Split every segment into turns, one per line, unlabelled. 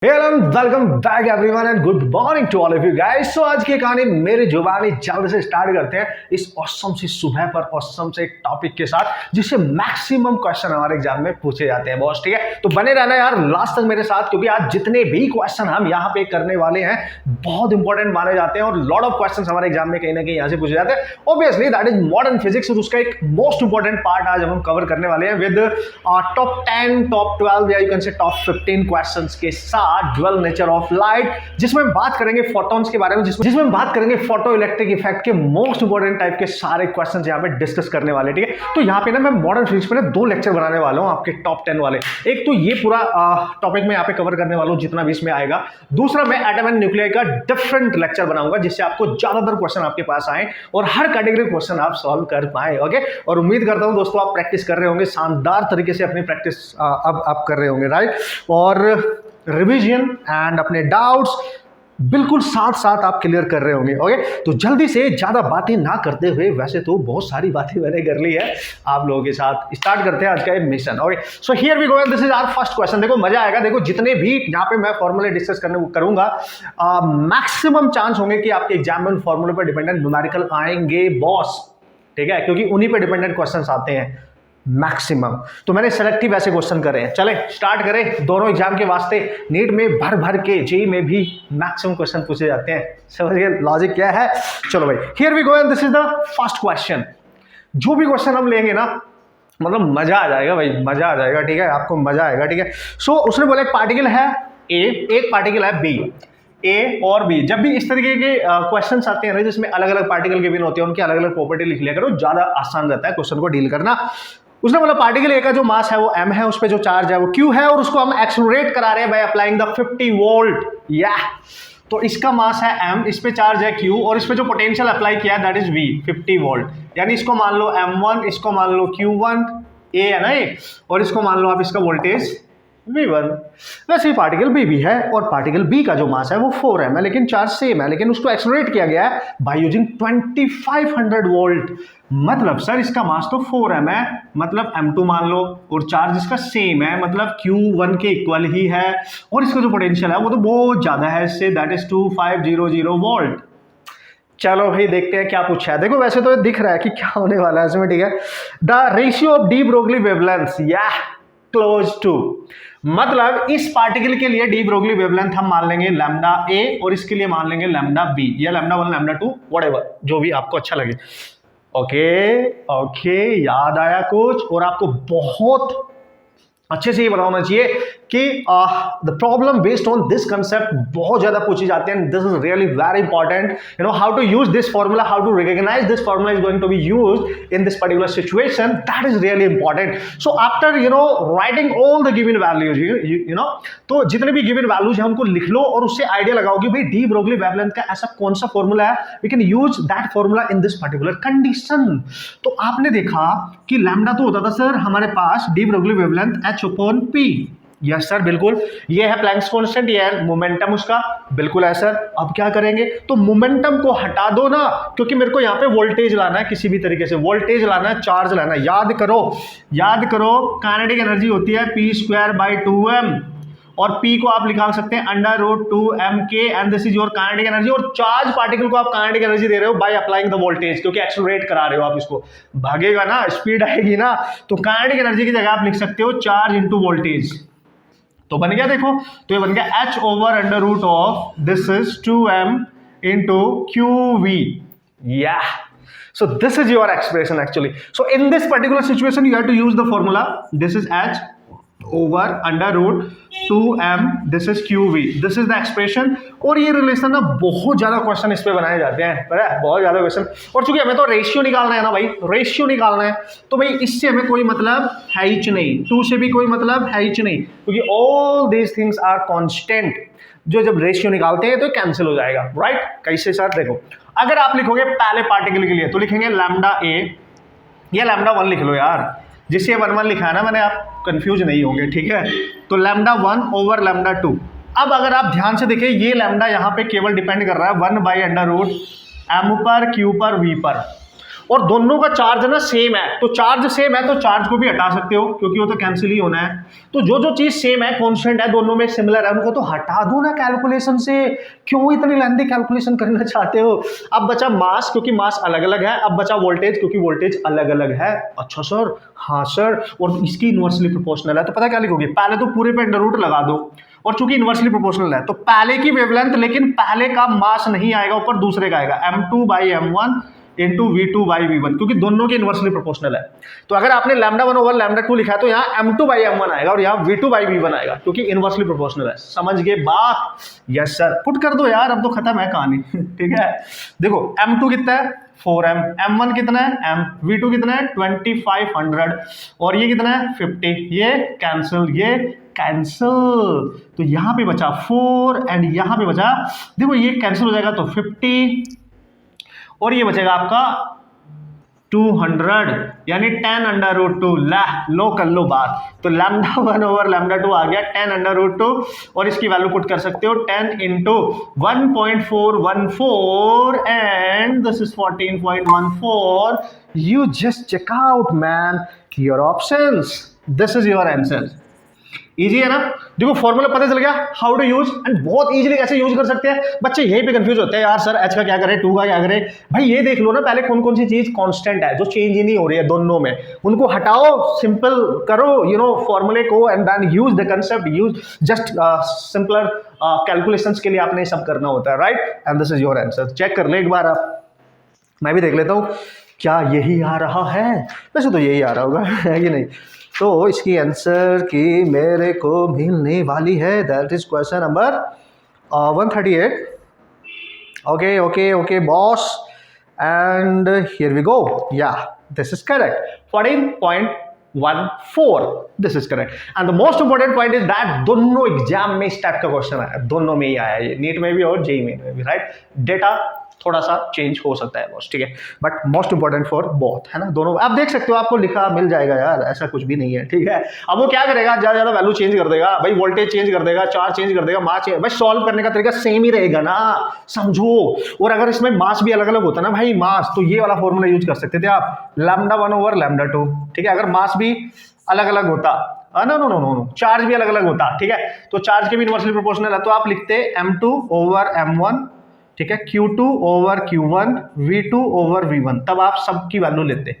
Welcome back everyone and good morning to all of you guys. So आज की कहानी मेरी जुबानी जल्द से स्टार्ट करते हैं इस ऑसम सी सुबह पर ऑसम से टॉपिक के साथ जिससे मैक्सिमम क्वेश्चन हमारे एग्जाम में पूछे जाते हैं बॉस। ठीक है, तो बने रहना यार लास्ट तक मेरे साथ, क्योंकि आज जितने भी क्वेश्चन हम यहाँ पे करने वाले हैं बहुत इंपॉर्टेंट माने जाते हैं और लॉट ऑफ क्वेश्चन हमारे एग्जाम में कहीं ना कहीं यहाँ से पूछे जाते हैं। Obviously that is modern physics और उसका एक मोस्ट इंपॉर्टेंट पार्ट आज हम कवर करने वाले हैं विद टॉप 10 टॉप 12 या यू कैन से टॉप 15 क्वेश्चन के साथ ड्यूअल नेचर ऑफ लाइट, जिसमें हम बात करेंगे फोटॉन्स के बारे में, जिसमें हम बात करेंगे फोटो इलेक्ट्रिक इफेक्ट के मोस्ट इंपॉर्टेंट टाइप के सारे क्वेश्चंस यहाँ पे डिस्कस करने वाले। ठीक है, तो यहाँ पे ना मैं मॉडर्न फिजिक्स पे ना 2 लेक्चर बनाने वाला हूँ आपके टॉप 10 वाले। एक तो ये पूरा टॉपिक मैं यहाँ पे कवर करने वाला हूँ जितना भी इसमें आएगा। दूसरा मैं एटम एंड न्यूक्लियर का डिफरेंट लेक्चर बनाऊंगा जिससे आपको ज्यादातर क्वेश्चन आपके पास आए और हर कैटेगरी क्वेश्चन आप सॉल्व कर पाए। ओके, और उम्मीद करता हूँ दोस्तों आप प्रैक्टिस कर रहे होंगे, शानदार तरीके से अपनी प्रैक्टिस अब आप कर रहे होंगे, राइट। और रिवीजन एंड अपने डाउट्स बिल्कुल साथ साथ आप क्लियर कर रहे होंगे। ओके, तो जल्दी से ज्यादा बातें ना करते हुए, वैसे तो बहुत सारी बातें मैंने कर ली है आप लोगों के साथ, स्टार्ट करते हैं आज का mission. Okay, so here we go, this is our first question. देखो मजा आएगा। देखो जितने भी यहाँ पे मैं फॉर्मूले डिस्कस करने करूंगा मैक्सिमम चांस होंगे कि आपके एग्जाम में फॉर्मूले पर डिपेंडेंट न्यूमेरिकल आएंगे बॉस। ठीक है, क्योंकि उन्हीं पे डिपेंडेंट क्वेश्चन आते हैं मैक्सिमम। तो मैंने सेलेक्टिव ऐसे क्वेश्चन करे हैं। चले स्टार्ट करें। दोनों एग्जाम के वास्ते नीट में भर भर के, जेई में भी मैक्सिमम क्वेश्चन पूछे जाते हैं। समझिए लॉजिक क्या है। चलो भाई, here we go and this is the first question. जो भी क्वेश्चन हम लेंगे ना मतलब मजा आ जाएगा भाई, मजा आ जाएगा। ठीक है, आपको मजा आएगा। ठीक है, सो उसने बोला एक पार्टिकल है ए, एक पार्टिकल है बी। ए और बी, जब भी इस तरीके के क्वेश्चंस आते हैं ना जिसमें अलग अलग पार्टिकल के बिन होते हैं, उनकी अलग अलग प्रॉपर्टी लिख लिया करो, ज्यादा आसान रहता है क्वेश्चन को डील करना। उसने बोला पार्टिकल ए का जो मास है वो m है, उस पे जो चार्ज है वो q है, और उसको हम एक्सेलरेट करा रहे हैं बाय अप्लाइंग द 50 वोल्ट। या तो इसका मास है m, इस पे चार्ज है q और इस पे जो पोटेंशियल अप्लाई किया है दैट इज v, 50 वोल्ट। यानी इसको मान लो m1, इसको मान लो q1, a है ना ये, और इसको मान लो आप इसका वोल्टेज V1। वैसे ही पार्टिकल B भी है और पार्टिकल B का जो मास है वो 4m है, लेकिन चार्ज सेम है, लेकिन उसको एक्सेलरेट किया गया है बाय यूजिंग 2500 वोल्ट। मतलब सर इसका मास तो 4m है, मतलब m2 मान लो, और चार्ज इसका सेम है, मतलब q1 के इक्वल ही है, और इसका जो पोटेंशियल है वो तो बहुत ज्यादा है इससे, दैट इज 2500 वोल्ट। चलो भाई देखते हैं क्या पूछा है। देखो वैसे तो दिख रहा है कि क्या होने वाला है इसमें। ठीक है, the ratio of D Broglie wavelength या क्लोज टू, मतलब इस पार्टिकल के लिए डी ब्रोगली वेवलेंथ हम मान लेंगे लैम्डा ए और इसके लिए मान लेंगे लैम्डा बी या लैम्डा 1 लैम्डा 2 व्हाटएवर, जो भी आपको अच्छा लगे। ओके, याद आया कुछ? और आपको बहुत अच्छे से ये बताना चाहिए कि the problem based on this concept बहुत ज्यादा पूछी जाती है। This is really very important, you know how to use this formula, how to recognise this formula is going to be used in this particular situation, that is really important. So after you know writing all the given values, you know, तो जितने भी given values हैं उनको लिख लो और उससे idea लगाओ कि भाई डी ब्रोगली वेवलेंथ का ऐसा कौन सा फॉर्मूला है, we can use that formula in this particular condition. तो आपने देखा कि लैम्डा तो होता था सर हमारे पास de Broglie wavelength h/p। Yes sir, बिल्कुल, ये है प्लैंक्स कांस्टेंट, ये है मोमेंटम उसका, बिल्कुल है सर। अब क्या करेंगे, तो मोमेंटम को हटा दो ना, क्योंकि मेरे को यहाँ पे वोल्टेज लाना है, किसी भी तरीके से वोल्टेज लाना है, चार्ज लाना है। याद करो काइनेटिक एनर्जी होती है p²/2m, और P को आप निकाल सकते हैं √2mk, and this is your kinetic energy. और चार्ज पार्टिकल को आप काइनेटिक एनर्जी दे रहे हो बाय अप्लाइंग द वोल्टेज, क्योंकि एक्सेलरेट करा रहे हो आप इसको, भागेगा ना, स्पीड आएगी ना, तो काइनेटिक एनर्जी की जगह आप लिख सकते हो चार्ज इंटू वोल्टेज। तो बन गया, देखो तो ये बन गया h/√of this is 2m into qv। या so this is your expression actually. So in this particular situation you have to use the formula, this is h/√2m, this is qv, this is the expression। और ये relation ना बहुत ज्यादा question इस पे बनाए जाते हैं, पता है, बहुत ज्यादा क्वेश्चन। और चूंकि हमें तो रेशियो निकालना है ना भाई, रेशियो निकालना है, तो भाई इससे हमें कोई मतलब है ही नहीं, 2 से भी कोई मतलब है ही नहीं, क्योंकि all these things are constant. जो जब रेशियो निकालते हैं तो कैंसिल हो जाएगा, राइट। कैसे सर, देखो अगर आप लिखोगे पहले पार्टिकल के लिए तो लिखेंगे लैम्डा ए या लैम्डा 1 लिख लो यार, जिससे 1 लिखा है ना मैंने, आप कंफ्यूज नहीं होंगे। ठीक है, तो लैम्डा 1 ओवर लैम्डा 2। अब अगर आप ध्यान से देखिए ये लैम्डा यहाँ पे केवल डिपेंड कर रहा है 1/√m पर, q पर, v पर, और दोनों का चार्ज ना सेम है, तो चार्ज सेम है तो चार्ज को भी हटा सकते हो क्योंकि वो तो कैंसिल ही होना है। तो जो जो चीज सेम है, कांस्टेंट है, दोनों में सिमिलर है, उनको तो हटा दो ना कैलकुलेशन से। क्यों इतनी लेंथी कैलकुलेशन करना चाहते हो? अब बचा मास, क्योंकि मास अलग अलग है। अब बचा वोल्टेज, क्योंकि वोल्टेज अलग अलग है। अच्छा सर, हाँ सर, और इसकी इनवर्सली प्रोपोर्शनल है, तो पता क्या लिखोगे? पहले तो पूरे पे अंडर रूट लगा दो, और चूंकि इनवर्सली प्रोपोर्शनल है तो पहले की वेवलेंथ, लेकिन पहले का मास नहीं आएगा ऊपर, दूसरे का आएगा, m2/m1 इंटू v2/v1, क्योंकि दोनों के इनवर्सली प्रोपोर्शनल है। तो अगर आपने λ1/λ2 लिखा है तो यहाँ m2/m1 आएगा और यहाँ v2/v1 आएगा, क्योंकि इनवर्सली प्रोपोर्शनल है। समझ गए बात? Yes sir. पुट कर दो यार, अब तो खत्म है कहानी। ठीक है, देखो m2 कितना है 4m, m1 कितना है m, v2 कितना है 2500, और ये कितना है 50, ये कैंसिल, ये कैंसिल। तो यहाँ पे बचा 4 एंड यहाँ पे बचा, देखो ये कैंसिल हो जाएगा तो 50, और ये बचेगा आपका 200, यानी 10√2। लो कर लो बात। तो λ1/λ2 आ गया 10√2, और इसकी वैल्यू पुट कर सकते हो 10 into 1.414 and this is 14.14। You just check out man your options, this is your answer. Easy है ना? देखो फॉर्मूला पता चल गया, हाउ टू यूज, एंड बहुत इजीली कैसे यूज कर सकते हैं। बच्चे यहीं पे कंफ्यूज होते हैं, यार सर एच का क्या करें, 2 का क्या करें। भाई ये देख लो ना पहले कौन कौन सी चीज कांस्टेंट है जो चेंज ही नहीं हो रही है दोनों में, उनको हटाओ, सिंपल करो फॉर्मूले को, and then use the concept, use just simpler calculations के लिए आपने सब करना होता है, right? And this is your answer. Check कर ले एक बार आप, मैं भी देख लेता हूँ क्या यही आ रहा है। वैसे तो यही आ रहा होगा, है कि नहीं? तो इसकी आंसर की मेरे को मिलने वाली है, that is question number 138। Okay okay okay boss, and here we go, yeah this is correct, 14.14, this is correct. And the most important point is that दोनों एग्जाम में इस टाइप का क्वेश्चन आया, दोनों में ही आया है, नीट में भी और जेईई में भी, राइट? डेटा थोड़ा सा चेंज हो सकता है बॉस, ठीक है, but most important for both, है ना, दोनों। आप देख सकते हो, आपको लिखा मिल जाएगा यार, ऐसा कुछ भी नहीं है, ठीक है। अब वो क्या करेगा, ज्यादा ज्यादा वैल्यू चेंज कर देगा भाई, वोल्टेज चेंज कर देगा, चार्ज चेंज कर देगा, मास चेंज, भाई सॉल्व करने का तरीका सेम ही रहेगा ना, समझो। और अगर इसमें मास भी अलग अलग होता ना भाई, मास, तो ये वाला फॉर्मूला यूज कर सकते थे आप, λ1/λ2, ठीक है। अगर मास भी अलग अलग होता, no no no no, charge भी अलग अलग होता, ठीक है, तो चार्ज के भी इनवर्सली प्रोपोर्शनल है, तो आप लिखते m2/m1, ठीक है, q2/q1, v2/v1, तब आप सबकी वैल्यू लेते।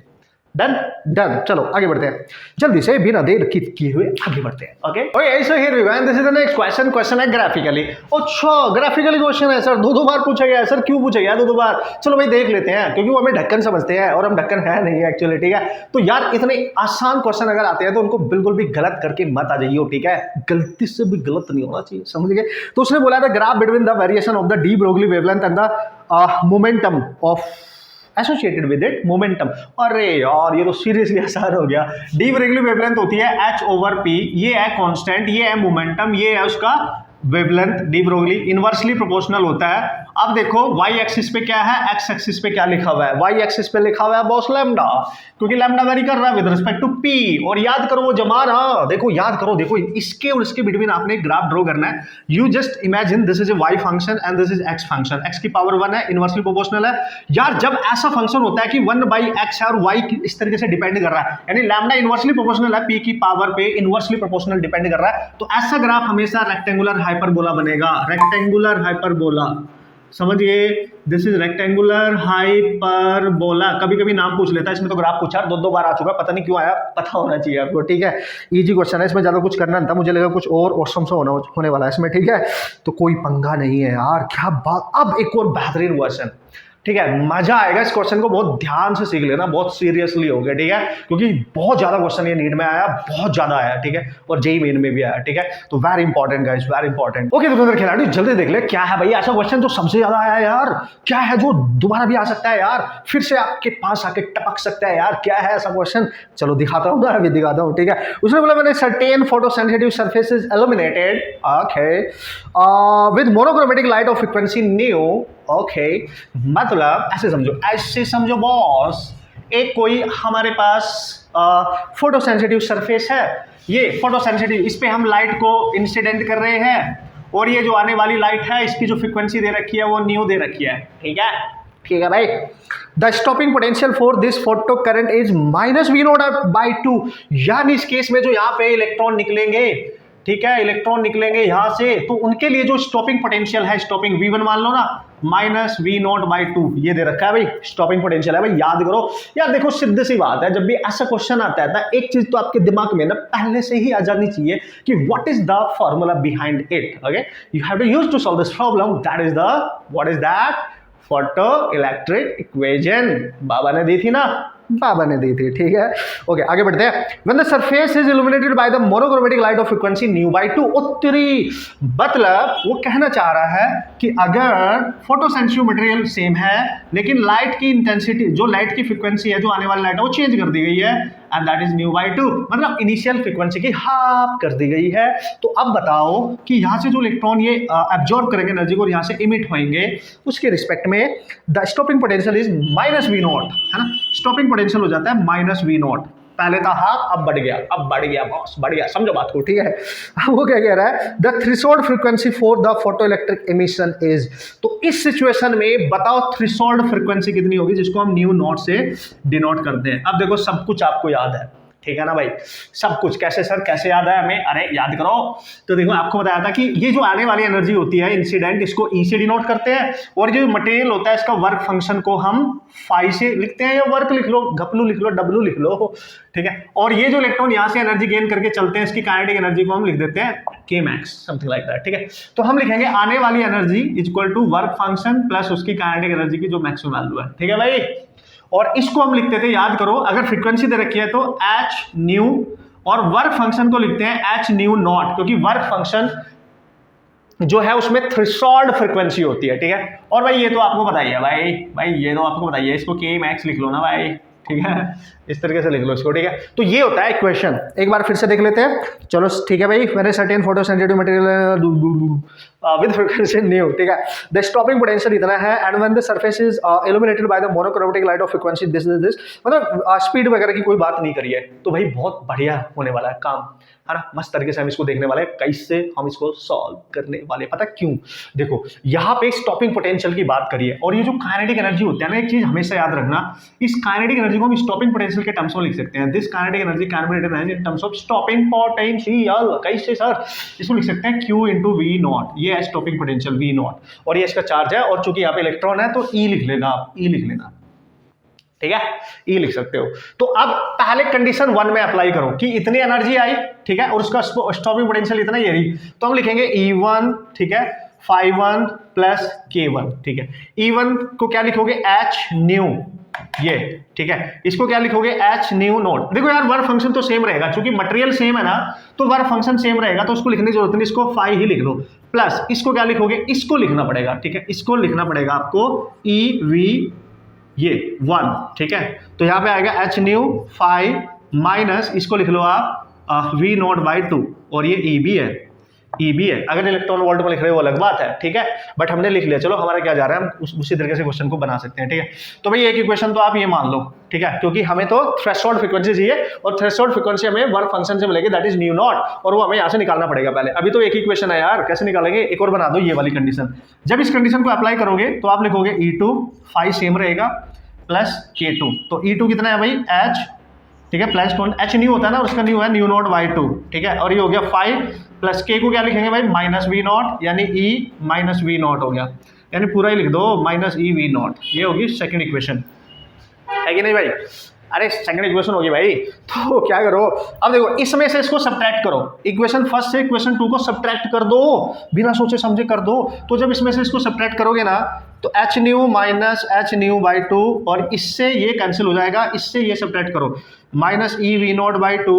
डन डन, चलो आगे बढ़ते हैं जल्दी से, बिना देर किए हुए आगे बढ़ते हैं। Okay okay, so here we go, and this is the next question. Question है ग्राफिकली। अच्छा, ग्राफिकली क्वेश्चन है सर, दो बार पूछा गया है सर, क्यों पूछा गया दो बार? चलो भाई देख लेते हैं, क्योंकि वो हमें ढक्कन समझते हैं और हम ढक्कन है नहीं एक्चुअली, ठीक है। तो यार इतने आसान क्वेश्चन अगर आते हैं तो उनको बिल्कुल भी गलत करके मत आ जाइए, ठीक है, गलती से भी गलत नहीं होना चाहिए, समझ गए? तो उसने बोला था graph between the variation of the D Broglie wavelength and the momentum of associated with it momentum. अरे यार ये तो सीरियसली आसान हो गया। डी ब्रोगली वेवलेंथ होती है h/p, ये है कांस्टेंट, ये है मोमेंटम, ये है उसका wavelength. De Broglie inversely proportional होता है। अब देखो y एक्सिस पे क्या है, x एक्सिस पे क्या लिखा हुआ है? y एक्सिस पे लिखा हुआ है बॉस लैम्डा, क्योंकि लैम्डा वेरी कर रहा है विद रिस्पेक्ट टू p। और याद करो वो जमा रहा, देखो याद करो, देखो इसके और इसके बिटवीन आपने ग्राफ ड्रॉ करना है। You just imagine this is A y function and this is x function, x की पावर 1 है, इनवर्सली प्रोपोर्शनल है। यार जब ऐसा फंक्शन होता है कि 1/x है और y इस तरीके से डिपेंड कर रहा है, यानी लैम्डा इनवर्सली प्रोपोर्शनल है, p की पावर पे इनवर्सली प्रोपोर्शनल डिपेंड कर रहा है, तो ऐसा ग्राफ हमेशा रेक्टेंगुलर हाइपरबोला बनेगा। रेक्टेंगुलर हाइपरबोला, समझिए, दिस इज रेक्टेंगुलर हाइपरबोला। कभी कभी नाम पूछ लेता है, इसमें तो ग्राफ पूछा, दो बार आ चुका, पता नहीं क्यों आया, पता होना चाहिए आपको, ठीक है। इजी क्वेश्चन है, इसमें ज्यादा कुछ करना नहीं था, मुझे लगा कुछ और ऑसम सा होने वाला है इसमें, ठीक है, तो कोई पंगा नहीं है यार, क्या बात। अब एक और बेहतरीन क्वेश्चन, ठीक है, मजा आएगा इस क्वेश्चन को बहुत ध्यान से सीख लेना, बहुत सीरियसली हो गया, ठीक है, क्योंकि बहुत ज्यादा क्वेश्चन ये नीट में आया, बहुत ज्यादा आया, ठीक है, और जेईई मेन में भी आया, ठीक है, तो very important guys, very important. Okay तो खिलाड़ी जल्दी देख ले क्या है भाई ऐसा क्वेश्चन जो सबसे ज्यादा आया यार, क्या है जो दोबारा भी आ सकता है यार, फिर से आपके पास आके टपक सकता है यार, क्या है ऐसा क्वेश्चन? चलो दिखाता हूँ ना, अभी दिखाता हूँ, ठीक है। उसने बोला मैंने certain photosensitive surface is illuminated, okay, with monochromatic light of frequency new, okay, मतलब ऐसे समझो बॉस, एक कोई हमारे पास फोटोसेंसिटिव सरफेस है, ये फोटोसेंसिटिव, इस पे हम लाइट को इंसिडेंट कर रहे हैं, और ये जो आने वाली लाइट है इसकी जो फ्रीक्वेंसी दे रखी है वो न्यू दे रखी है, ठीक है। ठीक है भाई। The stopping potential for this photo current is minus V naught by two, यानी इस केस में जो यहाँ पे इलेक्ट्रॉन निकलेंगे, ठीक है, इलेक्ट्रॉन निकलेंगे यहां से, तो उनके लिए जो स्टॉपिंग पोटेंशियल है, स्टॉपिंग V1 मान लो ना, minus V naught by two, ये दे रखा है भाई, स्टॉपिंग पोटेंशियल है भाई, याद करो यार। देखो सीधी सी बात है, जब भी ऐसा क्वेश्चन आता है एक चीज तो आपके दिमाग में ना पहले से ही आ जानी चाहिए कि what is the formula behind it. Okay, you have to use to solve this problem, that is the what is that photoelectric equation, बाबा ने दी थी ना, बाबा ने दी थी, ठीक है। ओके, आगे बढ़ते हैं। When the surface is illuminated by the monochromatic light of frequency new by two, उत्तरी, मतलब वो कहना चाह रहा है कि अगर फोटोसेंसिटिव मटेरियल सेम है लेकिन लाइट की इंटेंसिटी, जो लाइट की फ्रीक्वेंसी है, जो आने वाली लाइट है, वो चेंज कर दी गई है, and that is new by two, मतलब इनिशियल फ्रीक्वेंसी की हाफ कर दी गई है। तो अब बताओ कि यहाँ से जो इलेक्ट्रॉन ये एब्जॉर्ब करेंगे एनर्जी को और यहाँ से इमिट होंगे, उसके रिस्पेक्ट में the stopping potential is minus V naught, है ना, स्टॉपिंग पोटेंशियल हो जाता है माइनस वी नॉट, पहले था हाफ, अब बढ़ गया, अब बढ़ गया बॉस, बढ़ गया, समझो बात को, ठीक है। अब वो क्या कह रहा है, the threshold frequency for the photo electric emission is, तो इस सिचुएशन में बताओ थ्रेशोल्ड फ्रीक्वेंसी कितनी होगी, जिसको हम न्यू नॉट से डिनोट करते हैं। अब देखो सब कुछ आपको याद है, ठीक है ना भाई, सब कुछ। कैसे सर, कैसे याद है हमें, अरे याद करो। तो देखो आपको बताया था कि ये जो आने वाली एनर्जी होती है इंसिडेंट, इसको ई से डिनोट करते हैं, और जो मटेरियल होता है इसका वर्क फंक्शन को हम फाई से लिखते हैं, या वर्क लिख लो, घपलू लिख लो, डब्लू लिख लो, ठीक है। और ये जो इलेक्ट्रॉन यहाँ से एनर्जी गेन करके चलते हैं, इसकी काइनेटिक एनर्जी को हम लिख देते हैं के मैक्स, समथिंग लाइक दैट, ठीक है। तो हम लिखेंगे आने वाली energy is equal to work function plus उसकी काइनेटिक एनर्जी की जो मैक्सिमम वैल्यू है, ठीक है भाई। और इसको हम लिखते थे, याद करो, अगर फ्रीक्वेंसी दे रखी है तो एच न्यू, और वर्क फंक्शन को लिखते हैं एच न्यू नॉट, क्योंकि वर्क फंक्शन जो है उसमें थ्रेशोल्ड फ्रीक्वेंसी होती है, ठीक है। और भाई ये तो आपको बताइए भाई ये तो आपको बताइए, इसको के मैक्स लिख लो ना भाई, ठीक है, इस तरीके से लिख लो इसको, ठीक है। तो ये होता है इक्वेशन, एक बार फिर से देख लेते हैं, चलो ठीक है भाई। Very certain photo sensitive material with frequency new, ठीक है। द स्टॉपिंग पोटेंशियल इतना है, and when the surface is illuminated by the monochromatic light of frequency this, मतलब स्पीड वगैरह की कोई बात नहीं करी है, तो भाई बहुत बढ़िया होने वाला है काम, है ना, मस्त तरीके से हम इसको देखने वाले हैं, कैसे हम इसको सॉल्व करने वाले। पता क्यों, देखो यहाँ पे स्टॉपिंग पोटेंशियल की बात करिए, और ये जो काइनेटिक एनर्जी होती है ना, एक चीज हमेशा याद रखना, इस काइनेटिक एनर्जी को हम स्टॉपिंग पोटेंशियल के टर्म्स में लिख सकते हैं। This kinetic energy can be written in terms of stopping potential, कैसे सर, इसको लिख सकते हैं Q इंटू वी नॉट, ये है स्टॉपिंग पोटेंशियल वी नॉट, और ये इसका चार्ज है, और चूंकि यहाँ पे इलेक्ट्रॉन है तो E लिख लेना आप, E लिख लेना, ठीक है, E लिख सकते हो। तो अब पहले कंडीशन 1 में अप्लाई करो कि इतनी एनर्जी आई, ठीक है, और उसका स्टॉपिंग पोटेंशियल इतना ये रही, तो हम लिखेंगे E1, ठीक है, phi1 प्लस K1, ठीक है। E1 को क्या लिखोगे, H न्यू, ये, ठीक है, इसको क्या लिखोगे, H न्यू नोट। देखो यार वर्क फंक्शन तो सेम रहेगा, क्योंकि मटेरियल सेम है ना, तो वर्क फंक्शन सेम रहेगा, तो उसको लिखने की जरूरत नहीं, इसको फाई ही लिख लो, प्लस इसको क्या लिखोगे, इसको लिखना पड़ेगा, ठीक है, इसको लिखना पड़ेगा आपको EV ये 1, ठीक है। तो यहाँ पे आएगा H न्यू फाई माइनस, इसको लिख लो आप V नॉट बाई 2, और ये EB है, EB है। अगर इलेक्ट्रॉन वोल्ट में लिख रहे हो वो अलग बात है, ठीक है, बट हमने लिख लिया, चलो हमारा क्या जा रहा है, हम उसी तरीके से क्वेश्चन को बना सकते हैं, ठीक है। तो भाई एक इक्वेशन तो आप ये मान लो, ठीक है, क्योंकि हमें तो थ्रेशोल्ड फ्रीक्वेंसी चाहिए, और थ्रेशोल्ड फ्रीक्वेंसी हमें वर्क फंक्शन से मिलेगी, दैट इज न्यू नॉट, और वो हमें यहाँ से निकालना पड़ेगा पहले। अभी तो एक ही इक्वेशन है यार, कैसे निकालेंगे, एक और बना दो ये वाली कंडीशन। जब इस कंडीशन को अप्लाई करोगे तो आप लिखोगे E2 फाई सेम रहेगा प्लस K2, तो E2 कितना है भाई, H, ठीक है, प्लस H न्यू होता है ना, और उसका न्यू है न्यू नॉट बाई 2, ठीक है, और ये हो गया 5 प्लस K को क्या लिखेंगे भाई, माइनस वी नॉट, यानी E माइनस वी नॉट हो गया, यानी पूरा ही लिख दो माइनस E वी नॉट, ये होगी सेकंड इक्वेशन, है कि नहीं भाई। अरे सेकंड इक्वेशन होगी भाई, तो क्या करो, अब देखो इसमें से इसको सब्ट्रैक्ट करो, इक्वेशन फर्स्ट से इक्वेशन 2 को सब्ट्रैक्ट कर दो, बिना सोचे समझे कर दो। तो जब इसमें से इसको सब्ट्रैक्ट करोगे ना, तो H new minus H new by 2, और इससे ये कैंसिल हो जाएगा, इससे ये सब्ट्रैक्ट करो, minus E V naught by 2,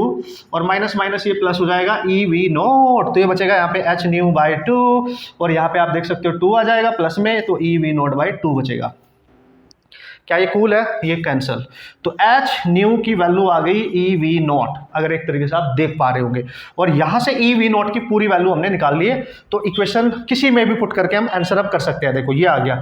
और माइनस माइनस ये प्लस हो जाएगा E वी नॉट, तो ये बचेगा यहाँ पे H न्यू बाई 2, और यहाँ पे आप देख सकते हो 2 आ जाएगा प्लस में, तो E वी नॉट बाई 2 बचेगा। क्या ये कूल है, ये कैंसल, तो H न्यू की वैल्यू आ गई E वी नॉट, अगर एक तरीके से आप देख पा रहे होंगे, और यहाँ से E वी नॉट की पूरी वैल्यू हमने निकाल ली है। तो इक्वेशन किसी में भी पुट करके हम आंसर अप कर सकते हैं। देखो ये आ गया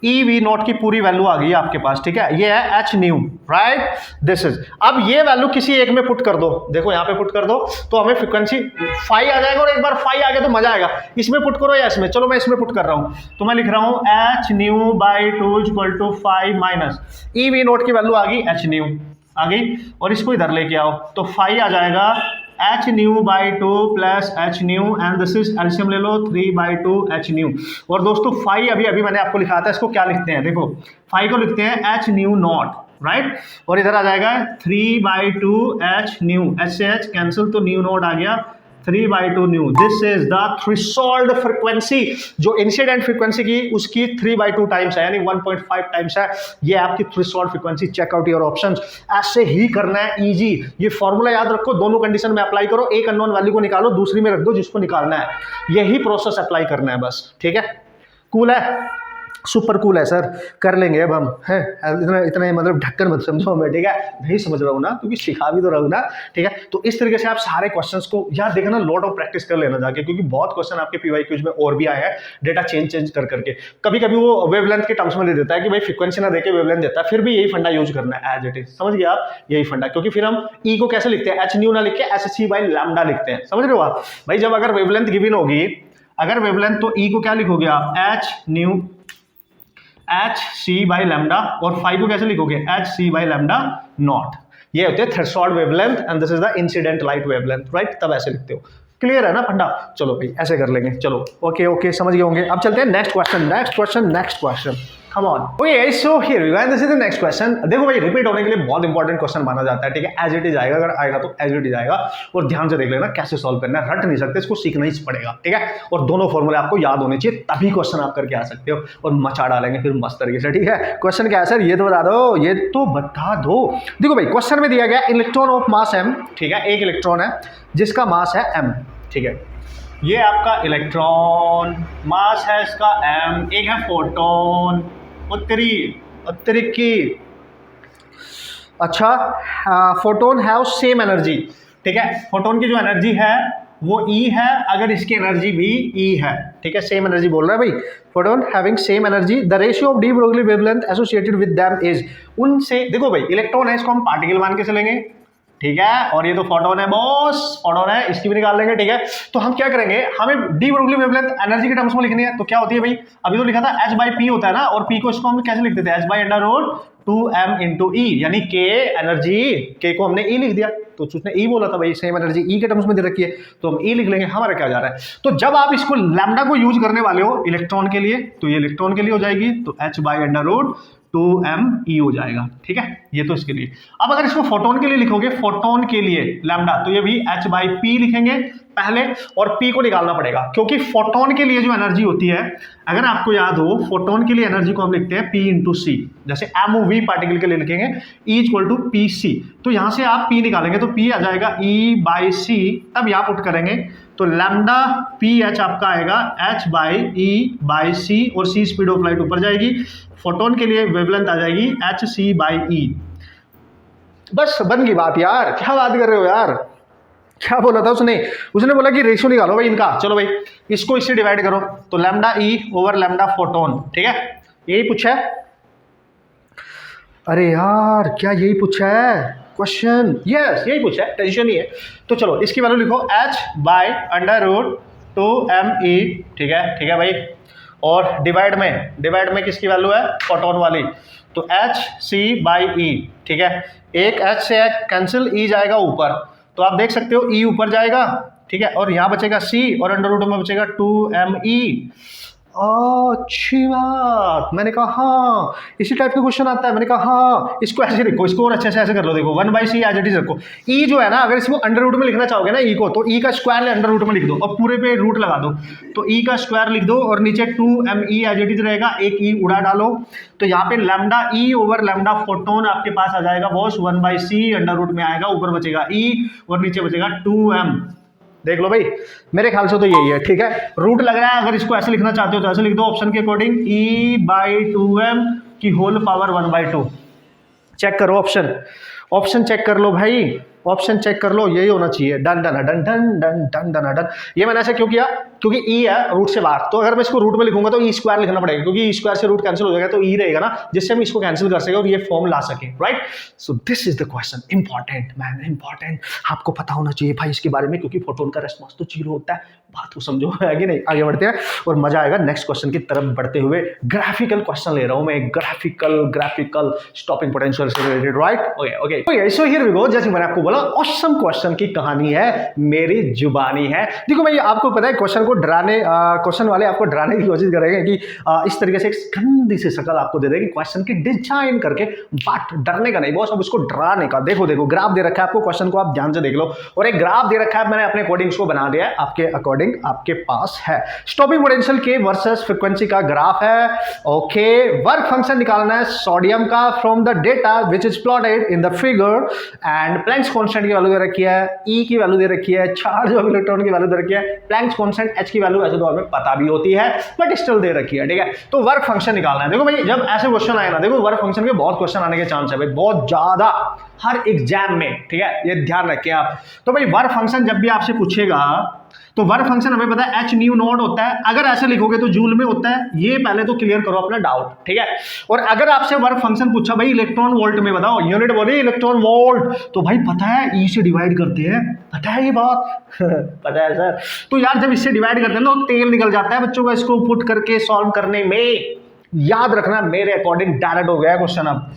ई वी नॉट की पूरी वैल्यू आ गई है आपके पास, ठीक है, ये है h new, right, this is. अब ये वैल्यू किसी एक में पुट कर दो, देखो यहाँ पे पुट कर दो तो हमें फ्रीक्वेंसी फाई आ जाएगा, और एक बार फाई आ गया तो मजा आएगा। इसमें पुट करो या इसमें, चलो मैं इसमें पुट कर रहा हूं, तो मैं लिख रहा हूं h nu by 2 equal to 5 minus e V naught की वैल्यू आ गई एच न्यू आ गई, और इसको इधर लेके आओ तो फाई आ जाएगा H nu by 2 plus H new, and this is LCM ले लो 3 बाई 2 एच न्यू। और दोस्तों फाई अभी अभी मैंने आपको लिखा था, इसको क्या लिखते हैं, देखो फाई को लिखते हैं एच न्यू नॉट, राइट, और इधर आ जाएगा 3 बाई 2 एच न्यू, एच से एच कैंसिल तो न्यू नॉट आ गया 3 by 2 new. This is the threshold frequency, जो इंसिडेंट फ्रीक्वेंसी की उसकी 3 बाई 2 टाइम्स है, यानी 1.5 टाइम्स है, ये आपकी threshold frequency. Check out your options, ऐसे ही करना है, इजी। ये फॉर्मूला याद रखो, दोनों कंडीशन में अप्लाई करो, एक अननोन वैल्यू को निकालो, दूसरी में रख दो जिसको निकालना है, यही प्रोसेस अप्लाई करना है बस, ठीक है। कूल है, सुपर कूल है सर, कर लेंगे अब हम, है इतना इतना मतलब ढक्कन मत समझो मैं, ठीक है, नहीं समझ रहा हूँ ना, क्योंकि सिखा भी तो रहा हूँ ना, ठीक है। तो इस तरीके से आप सारे क्वेश्चंस को यार देखना, लॉट ऑफ प्रैक्टिस कर लेना जाके, क्योंकि बहुत क्वेश्चन आपके पीवाईक्यूज में और भी आए हैं डेटा चेंज कर करके। कभी कभी वो वेवलेंथ के टर्म्स में दे देता है कि भाई फ्रीक्वेंसी ना देके वेवलेंथ देता है, फिर भी यही फंडा यूज करना है एज इट इज, समझ गए आप, यही फंडा। क्योंकि फिर हम ई को कैसे लिखते हैं, एच न्यू ना लिख के एच सी बाई लैम्डा लिखते हैं, समझ रहे हो आप भाई। जब अगर वेवलेंथ गिवन होगी, अगर वेवलेंथ, तो ई को क्या लिखोगे आप, h nu h C by lambda, और फाई को कैसे लिखोगे, h C by lambda naught. ये होते हैं threshold wavelength and this is the incident light wavelength, right, तब ऐसे लिखते हो। क्लियर है ना फंडा, चलो भाई ऐसे कर लेंगे, चलो ओके ओके समझ गए होंगे। अब चलते हैं next question, come on, okay, so here we go, and this is the next question। देखो भाई रिपीट होने के लिए बहुत इंपॉर्टेंट क्वेश्चन माना जाता है, ठीक है, एज इट इज आएगा, अगर आएगा तो एज इट इज आएगा, और ध्यान से देख लेना कैसे सॉल्व करना है, रट नहीं सकते, इसको सीखना ही पड़ेगा, ठीक है, और दोनों फॉर्मूले आपको याद होने चाहिए, तभी क्वेश्चन आप करके आ सकते हो, और मचा डालेंगे फिर मस्त तरीके से, ठीक है। क्वेश्चन क्या है सर, ये तो बता दो, देखो भाई क्वेश्चन में दिया गया इलेक्ट्रॉन ऑफ मास m, ठीक है, एक इलेक्ट्रॉन है जिसका मास है m, ठीक है, ये आपका इलेक्ट्रॉन मास है इसका m, एक है फोटोन, उत्तरी की, अच्छा, फोटोन हैव सेम एनर्जी, ठीक है, फोटोन की जो एनर्जी है वो E है, अगर इसकी एनर्जी भी E है, ठीक है, सेम एनर्जी बोल रहा है भाई, photon having same energy, the ratio of D Broglie wavelength associated with them is, उनसे, देखो भाई इलेक्ट्रॉन है, इसको हम पार्टिकल मान के चलेंगे, ठीक है, और ये तो फोटोन है बॉस, फोटोन है, इसकी भी निकाल लेंगे, ठीक है। तो हम क्या करेंगे, हमें डी ब्रोगली वेवलेंथ एनर्जी के टर्म्स में लिखनी है, तो क्या होती है भाई, अभी तो लिखा था h बाई पी होता है ना, और p को इसको हम कैसे लिखते थे, h by under root 2m into E, यानी k एनर्जी, k को हमने e लिख दिया, तो उसने e बोला था भाई, सेम एनर्जी e के टर्म्स में दे रखी है, तो हम e लिख लेंगे, हमारा क्या जा रहा है। तो जब आप इसको लैम्डा को यूज करने वाले हो इलेक्ट्रॉन के लिए, तो ये इलेक्ट्रॉन के लिए हो जाएगी, तो h by under root 2me हो जाएगा, ठीक है, ये तो इसके लिए। अब अगर इसको फोटोन के लिए लिखोगे, फोटोन के लिए लैम्डा, तो ये भी h बाई पी लिखेंगे पहले, और p को निकालना पड़ेगा, क्योंकि फोटोन के लिए जो एनर्जी होती है, अगर आपको याद हो, फोटोन के लिए एनर्जी को हम लिखते हैं p इंटू सी, जैसे MOV पार्टिकल के लिए लिखेंगे E equal to p c, तो यहां से आप p निकालेंगे तो p आ जाएगा E बाई सी, तब यहां पुट करेंगे तो लैम्डा पी एच आपका आएगा h बाई E बाई सी, और c स्पीड ऑफ लाइट ऊपर जाएगी, फोटोन के लिए वेवलेंथ आ जाएगी h c बाई E। बस बन गई बात यार, क्या बात कर रहे हो यार, क्या बोला था उसने बोला कि रेशियो निकालो भाई इनका, चलो भाई इसको इससे डिवाइड करो, तो lambda E over lambda photon, ठीक है, यही पूछा है। अरे यार क्या यही पूछा है क्वेश्चन, यस यही पूछा है, टेंशन ही है। तो चलो इसकी वैल्यू लिखो h by under root 2me, ठीक है भाई, और डिवाइड में किसकी वैल्यू है, फोटोन वाली, तो h c बाई e, ठीक है, एक h से h कैंसिल, e जाएगा ऊपर, तो आप देख सकते हो e ऊपर जाएगा, ठीक है, और यहाँ बचेगा c, और अंडर रूट में बचेगा 2me। अच्छी बात, मैंने कहा हाँ, इसी टाइप का क्वेश्चन आता है, मैंने कहा हाँ, इसको ऐसे रखो, इसको और अच्छे से ऐसे कर लो, देखो 1 by c as it is रखो, ई जो है ना, अगर इसको अंडर रूट में लिखना चाहोगे ना ई को, तो ई का स्क्वायर अंडर रूट में लिख दो, और पूरे पे रूट लगा दो, तो ई का स्क्वायर लिख दो, और नीचे 2me एज इट इज रहेगा, एक ई उड़ा डालो, तो यहाँ पे lambda e over lambda photon आपके पास आ जाएगा boss 1 by c, under root में आएगा, ऊपर बचेगा ई, और नीचे बचेगा 2m। देख लो भाई, मेरे ख्याल से तो यही है, ठीक है, रूट लग रहा है, अगर इसको ऐसे लिखना चाहते हो तो ऐसे लिख दो ऑप्शन के अकॉर्डिंग, e बाई 2m की होल पावर 1 बाई 2, चेक करो ऑप्शन, ऑप्शन चेक कर लो भाई, ऑप्शन चेक कर लो, यही होना चाहिए। Done done done done done done done done. ये मैंने ऐसा क्यों किया? क्योंकि ई है रूट से बाहर, तो अगर मैं इसको रूट में लिखूंगा तो ई स्क्वायर लिखना पड़ेगा, क्योंकि ई स्क्वायर से रूट कैंसिल हो जाएगा, तो ई रहेगा ना, जिससे हम इसको कैंसिल कर सके और ये फॉर्म ला सके, right? So this is the question, important man, important. आपको पता होना चाहिए भाई इसके बारे में, क्योंकि फोटोन का रेस्पॉन्स तो 0 होता है, बात को समझो है कि नहीं? आगे बढ़ते हैं और मजा आएगा नेक्स्ट क्वेश्चन की तरफ बढ़ते हुए। ग्राफिकल क्वेश्चन ले रहा हूं मैं, ग्राफिकल स्टॉपिंग पोटेंशियल से related, right? Okay, so here we go. जैसे मैंने आपको बोला, ऑसम क्वेश्चन की कहानी है, मेरी जुबानी है। देखो मैं, आपको पता है क्वेश्चन को डराने, क्वेश्चन वाले आपको डराने की कोशिश करेंगे कि इस तरीके से एक गंदी सी शक्ल आपको दे देंगे क्वेश्चन की डिजाइन करके, बट डरने का नहीं बॉस, अब उसको डराने का। देखो देखो, ग्राफ दे रखा है आपको, क्वेश्चन को आप ध्यान से देख लो, और एक ग्राफ दे रखा है, मैंने अपने अकॉर्डिंग को बना दिया है, आपके अकॉर्डिंग आपके पास है। स्टॉपिंग पोटेंशियल के वर्सेस फ्रीक्वेंसी का ग्राफ है। ओके, वर्क फंक्शन निकालना है सोडियम का from the data which is plotted in the figure, and Planck's constant की वैल्यू दे रखी है, ई की वैल्यू दे रखी है, चार्ज ऑफ इलेक्ट्रॉन की वैल्यू दे रखी है, प्लैंक्स कांस्टेंट एच की वैल्यू ऐसे दौर में पता भी होती है, बट स्टिल दे रखी है, ठीक है? तो वर्क फंक्शन निकालना है। देखो भाई, जब ऐसे क्वेश्चन आए ना, देखो वर्क फंक्शन के बहुत क्वेश्चन आने के चांस है भाई, बहुत ज्यादा, हर एग्जाम में, ठीक है? ये ध्यान रखें आप। तो भाई वर्क फंक्शन जब भी आपसे पूछेगा, तो वर्क फंक्शन हमें पता है एच न्यू नॉट होता है, अगर ऐसे लिखोगे तो जूल में होता है, ये पहले तो क्लियर करो अपना डाउट, ठीक है? और अगर आपसे वर्क फंक्शन पूछा भाई इलेक्ट्रॉन वोल्ट में बताओ, यूनिट बोली इलेक्ट्रॉन वोल्ट, तो भाई पता है ई से डिवाइड करते हैं, पता है ये बात पता है सर? तो यार जब इससे डिवाइड करते हैं ना, तो तेल निकल जाता है बच्चों का, इसको पुट करके सॉल्व करने में। याद रखना, मेरे अकॉर्डिंग डायरेक्ट हो गया क्वेश्चन। अब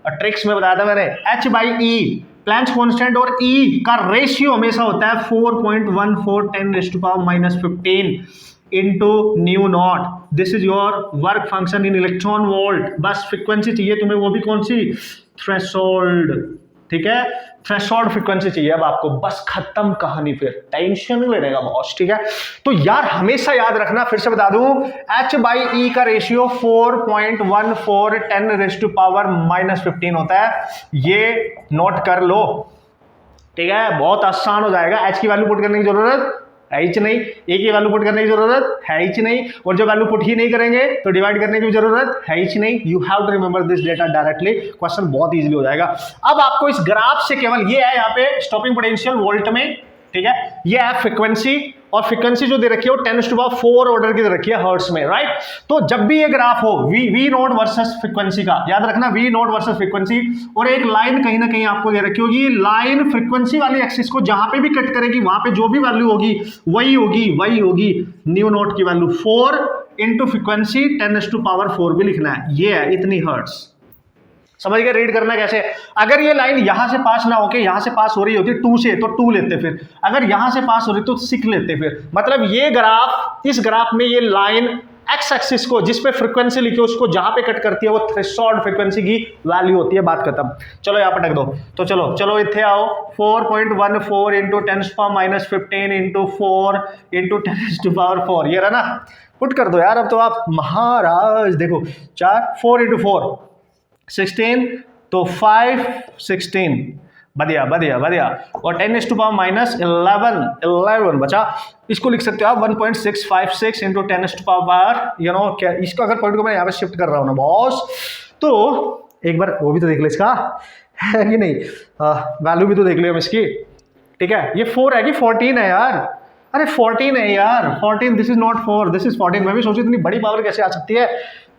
ट्रिक्स में बताया था मैंने, H by E, Planck's constant और ई का रेशियो हमेशा होता है 4.14 10⁻⁻15 into new not. This is your work function in electron volt. बस फ्रीक्वेंसी चाहिए तुम्हें, वो भी कौन सी? थ्रेशोल्ड, ठीक है? थ्रेशोल्ड फ्रीक्वेंसी चाहिए अब आपको, बस खत्म कहानी, फिर टेंशन नहीं लेने का बॉस, ठीक है? तो यार हमेशा याद रखना, फिर से बता दूं, h बाई ई का रेशियो 4.14 10⁻⁻15 होता है, ये नोट कर लो, ठीक है? बहुत आसान हो जाएगा। h की वैल्यू पुट करने की जरूरत है ही नहीं, ए की वैल्यू पुट करने की जरूरत है ही नहीं, और जो वैल्यू पुट ही नहीं करेंगे तो डिवाइड करने की जरूरत है ही नहीं। You have to remember this data directly, question बहुत इजीली हो जाएगा। अब आपको इस ग्राफ से केवल ये है, यहाँ पे स्टॉपिंग पोटेंशियल वोल्ट में, ठीक है? ये है फ्रीक्वेंसी, और फ्रीक्वेंसी जो दे रखी है वो 10⁻⁴ ऑर्डर की दे रखी है हर्ट्ज में, राइट? तो जब भी ये ग्राफ हो वी नोट वर्सेस फ्रीक्वेंसी का, याद रखना वी नोट वर्सेस फ्रीक्वेंसी, और एक लाइन कहीं ना कहीं आपको दे रखी होगी, लाइन फ्रीक्वेंसी वाली एक्सिस को जहां पे भी कट करेगी, वहां पे जो भी वैल्यू होगी वही होगी न्यू नोट की वैल्यू 4 इंटू फ्रीक्वेंसी 10⁻⁴ भी लिखना है, ये है इतनी हर्ट्ज। समझ गए? रीड करना कैसे? अगर ये लाइन यहां से पास ना होके यहां से पास हो रही होती 2 से, तो 2 लेते, फिर अगर यहां से पास हो रही तो 6 लेते, फिर मतलब ये ग्राफ, इस ग्राफ में ये लाइन एक्स एक्सिस को, जिस पे फ्रीक्वेंसी लिखी है उसको जहां पे कट करती है वो थ्रेशोल्ड फ्रीक्वेंसी की वैल्यू होती है, बात खत्म। चलो यहां पर रख दो, तो चलो इतने आओ, 4.14 इंटू 10⁻⁻15 इंटू 4 इंटू 10⁻⁴, ये रहा ना? पुट कर दो यार, अब तो आप महाराज। देखो 4 इंटू 4 16, तो 5 16, बढ़िया, और 10⁻⁻11 बचा। इसको लिख सकते हो आप 1.656 इंटू 10⁻, यू नो क्या, इसका अगर पॉइंट को मैं यहाँ पे शिफ्ट कर रहा हूँ ना बॉस, तो एक बार वो भी तो देख ले इसका, है कि नहीं? वैल्यू भी तो देख लियो इसकी, ठीक है? ये 4 है कि 14 है यार? अरे 14 है यार, 14, this is not 4, this is 14। मैं भी सोचू इतनी बड़ी पावर कैसे आ सकती है,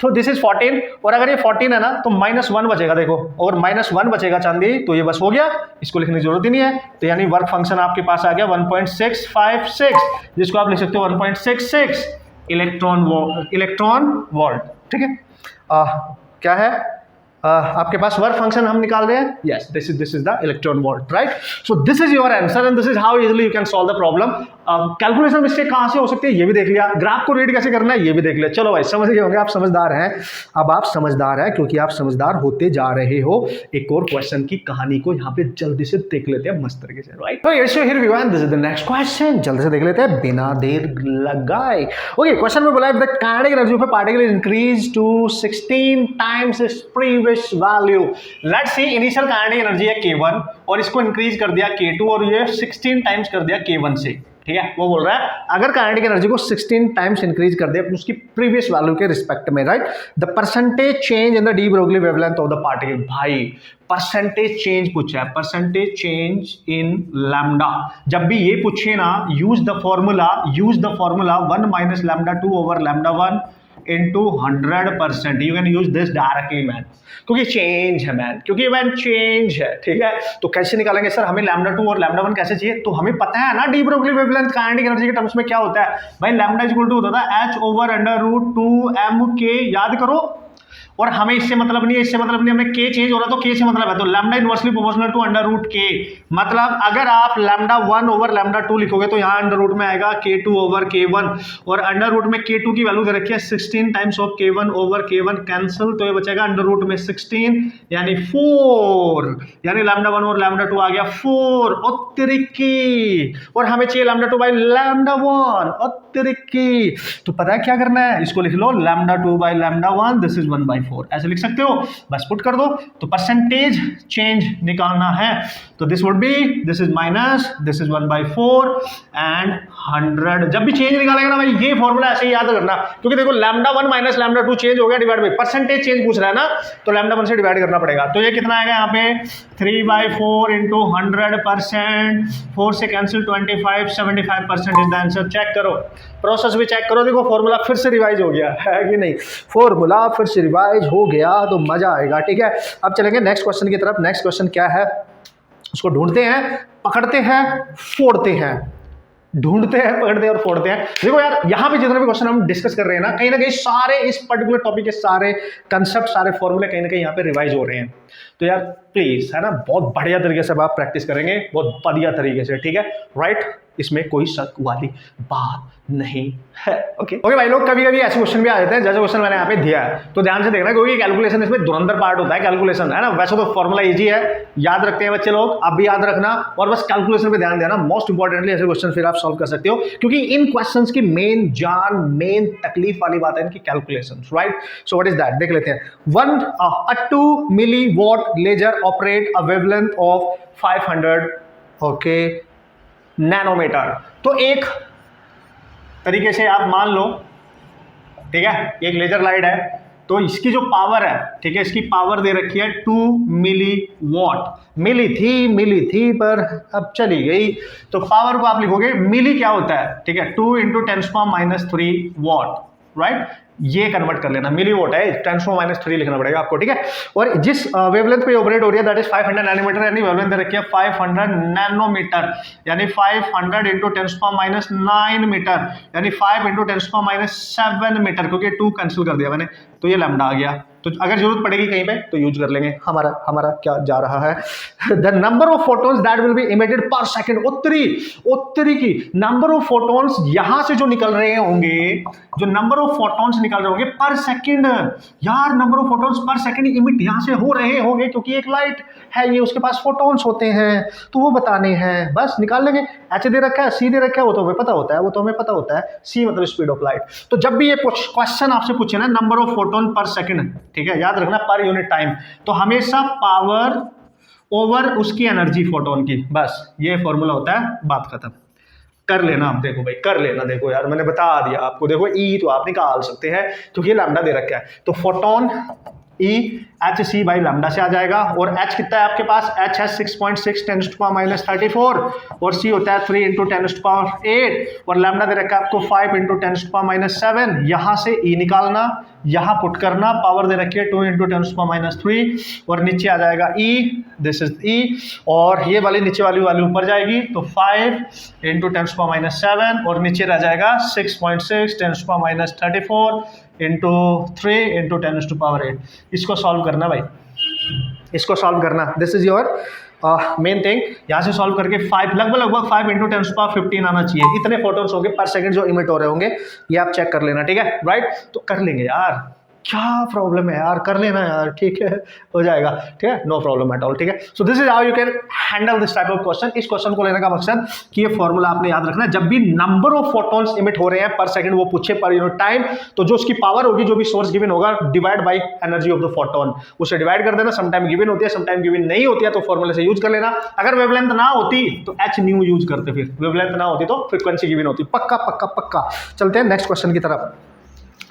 तो दिस इज 14, और अगर ये 14 है ना तो -1 बचेगा, देखो, और -1 बचेगा चांदी, तो ये बस हो गया, इसको लिखने की जरूरत ही नहीं है। तो यानी वर्क फंक्शन आपके पास आ गया 1.656, जिसको आप लिख सकते हो 1.66 इलेक्ट्रॉन वोल्ट, ठीक है? क्या है आपके पास वर्क फंक्शन हम निकाल रहे हैं, yes, this is the electron volt, right? So this is your answer and this is how easily you can solve the problem. Calculation mistake कहां से हो सकती है ये भी देख लिया, ग्राफ को रीड कैसे करना है ये भी देख लिया। चलो भाई, समझ गए होंगे, आप समझदार हैं, अब आप समझदार हैं, क्योंकि आप समझदार होते जा रहे हो। एक और क्वेश्चन की कहानी को यहाँ पे जल्दी से देख लेते हैं मस्त तरीके से, राइट? तो yes, here we go and this is the next question, जल्दी से देख लेते हैं बिना देर लगाए। ओके, क्वेश्चन में बोला है the kinetic energy of a particle is increase to 16 times its previous value. Let's see, initial kinetic energy है K1 और इसको इंक्रीज कर दिया K2 और ये 16 टाइम्स कर दिया K1 से, ठीक है, वो बोल रहा है अगर काइनेटिक एनर्जी को 16 टाइम्स इंक्रीज कर दे उसकी प्रीवियस वैल्यू के रिस्पेक्ट में, right, the percentage change in the D Broglie wavelength of the particle. भाई परसेंटेज चेंज पूछा है, परसेंटेज चेंज इन लैम्डा। जब भी ये पूछे ना, use the formula 1 minus lambda 2 over lambda 1 into 100%। You can use this directly man, क्योंकि change है मैन, क्योंकि मैन चेंज है, ठीक है। तो कैसे निकालेंगे सर, हमें लैम्डा 2 और लैम्डा 1 कैसे चाहिए, तो हमें पता है ना D Broglie wavelength kinetic energy के टर्म्स में क्या होता है भाई, लैम्डा इक्वल टू होता था h over under root 2m k, याद करो। और हमें इससे मतलब नहीं है, इससे मतलब नहीं, हमें के चेंज हो रहा तो के से मतलब है, तो lambda inversely proportional to under root के। मतलब अगर आप लैम्डा 1 ओवर लैम्डा 2 लिखोगे तो यहाँ अंडर रूट में आएगा k2 ओवर k1, और अंडर रूट में k2 की वैल्यू दे रखी है 16 times of k1 over k1 cancel, तो ये बचेगा अंडर रूट में 16 यानी 4, यानी लैम्डा 1 और लैम्डा 2 आ गया 4 अतिरिक्ति, और हमें चाहिए लैम्डा 2 बाई लैम्डा 1 अतिरिक्ति। तो पता है क्या करना है, इसको लिख लो lambda 2 by lambda 1, this is 1/4, ऐसे लिख सकते हो, बस पुट कर दो। तो परसेंटेज चेंज निकालना है, तो this would be, this is minus, this is 1/4 and 100। जब भी चेंज निकालेगा ना भाई, ये फॉर्मूला ऐसे ही याद करना, क्योंकि देखो लैम्डा 1 माइनस लैम्डा 2 चेंज हो गया, डिवाइड बाई परसेंटेज चेंज पूछ रहा है ना, तो लैम्डा 1 से डिवाइड करना पड़ेगा। तो ये कितना आएगा यहाँ पे 3/4 इंटू 100%, 4 से cancel 25, 75% is the answer. Check करो, प्रोसेस भी चेक करो, देखो फॉर्मूला फिर से रिवाइज हो गया है कि नहीं, फॉर्मूला फिर से रिवाइज हो गया तो मजा आएगा, ठीक है। अब चलेंगे नेक्स्ट क्वेश्चन की तरफ। नेक्स्ट क्वेश्चन क्या है, उसको ढूंढते हैं, पकड़ते हैं, फोड़ते हैं, ढूंढते हैं, पकड़ते हैं और फोड़ते हैं। देखो यार, यहां पे जितने भी क्वेश्चन हम डिस्कस कर रहे हैं ना कहीं सारे इस पर्टिकुलर टॉपिक के सारे कंसेप्ट, सारे फॉर्मूले कहीं ना कहीं यहाँ पे रिवाइज हो रहे हैं। तो यार प्लीज, है ना, बहुत बढ़िया तरीके से आप प्रैक्टिस करेंगे, बहुत बढ़िया तरीके से, ठीक है, राइट, इसमें कोई शक वाली बात नहीं है। ओके भाई लोग, कभी कभी ऐसे क्वेश्चन भी आ जाते हैं जैसे क्वेश्चन मैंने यहाँ पे दिया है, तो ध्यान से देखना, क्योंकि कैलकुलेशन इसमें धुरंधर पार्ट होता है, कैलकुलेशन, है ना। वैसे तो फॉर्मूला इजी है, याद रखते हैं बच्चे लोग, आप भी याद रखना, और बस कैलकुलेशन पे ध्यान देना, मोस्ट इंपॉर्टेंटली ऐसे क्वेश्चन फिर आप सॉल्व कर सकते हो, क्योंकि इन क्वेश्चंस की मेन जान, मेन तकलीफ वाली बात है इनकी calculation, right. So what is that, देख लेते हैं। 2 milli watt laser operate a wavelength of 500 okay nanometer. तो एक तरीके से आप मान लो, ठीक है, एक लेजर लाइट है, तो इसकी जो पावर है, ठीक है, इसकी पावर दे रखी है 2 मिली वॉट। मिली थी पर अब चली गई, तो पावर को आप लिखोगे, मिली क्या होता है, ठीक है, 2 × 10⁻³ वॉट, राइट, ये कन्वर्ट कर लेना, मिली वॉट है, 10⁻³ लिखना पड़ेगा आपको, ठीक है। और जिस वेवलेंथ पे ऑपरेट हो रही है दैट इज 500 नैनोमीटर, यानी वेवलेंथ दे रखी है 500 नैनोमीटर, यानी 500 × 10⁻⁹ मीटर, यानी 5 × 10⁻⁷ मीटर, क्योंकि 2 कैंसिल कर दिया मैंने, तो ये लैम्डा आ गया। तो अगर जरूरत पड़ेगी कहीं पे तो यूज कर लेंगे, हमारा क्या जा रहा है। The number of photons that will be emitted पर सेकंड, उत्तरी की नंबर ऑफ फोटॉन्स यहां से जो निकल रहे होंगे, जो नंबर ऑफ फोटॉन्स निकल रहे होंगे पर सेकंड, यार number of photons per second emit यहां से हो रहे होंगे, क्योंकि एक लाइट है ये, उसके पास फोटॉन्स होते हैं, तो वो बताने हैं, बस निकाल लेंगे। एच दे रखा है, सी दे रखा है, वो तो हमें पता होता है, सी मतलब स्पीड ऑफ लाइट। तो जब भी ये क्वेश्चन आपसे पूछे ना नंबर ऑफ फोटोन पर सेकंड, ठीक है, याद रखना पर यूनिट टाइम, तो हमेशा पावर ओवर उसकी एनर्जी फोटोन की, बस ये फॉर्मूला होता है, बात खत्म। कर लेना आप, देखो भाई कर लेना, देखो यार मैंने बता दिया आपको, देखो ई तो आप निकाल सकते हैं क्योंकि लैम्डा दे रखा है, तो photon e h C by lambda से आ जाएगा, और एच कितना है आपके पास, एच है 6.6 10⁻34, और सी होता है 3 × 10⁸, और लैम्डा दे रखा है आपको 5 × 10⁻⁷। यहां से ई निकालना, यहां पुट करना, पावर दे रखी है 2 × 10⁻3, और नीचे आ जाएगा ई, दिस इज ई, और ये वाली नीचे वाली ऊपर जाएगी, तो 5 × 10⁻⁷, और नीचे रह जाएगा 6.6 10⁻34 इंटू 3 × 10⁸। इसको सॉल्व करना भाई, इसको सॉल्व करना, this is your main thing. यहाँ से सॉल्व करके 5 लगभग 5 × 10⁻15 आना चाहिए, इतने फोटोन्स होंगे पर सेकंड जो इमिट हो रहे होंगे, ये आप चेक कर लेना, ठीक है, राइट। तो कर लेंगे यार, क्या प्रॉब्लम है यार, कर लेना यार, ठीक है, हो जाएगा, ठीक है, नो प्रॉब्लम एट ऑल, ठीक है। So this is how you can handle this type of question. इस क्वेश्चन को लेने का मकसद कि ये फॉर्मूला आपने याद रखना है, जब भी नंबर ऑफ फोटॉन्स इमिट हो रहे हैं पर सेकंड वो पूछे पर यूनिट टाइम, तो जो उसकी पावर होगी, जो भी सोर्स गिवन होगा, divide by energy of the photon, उसे डिवाइड कर देना। समटाइम गिवन होती है, समटाइम गिवन नहीं होती है, तो फॉर्मूले से यूज कर लेना। अगर वेवलेंथ ना होती तो एच न्यू यूज करते, फिर वेवलेंथ ना होती तो फ्रीक्वेंसी गिवन होती। पक्का पक्का पक्का। चलते हैं नेक्स्ट क्वेश्चन की तरफ,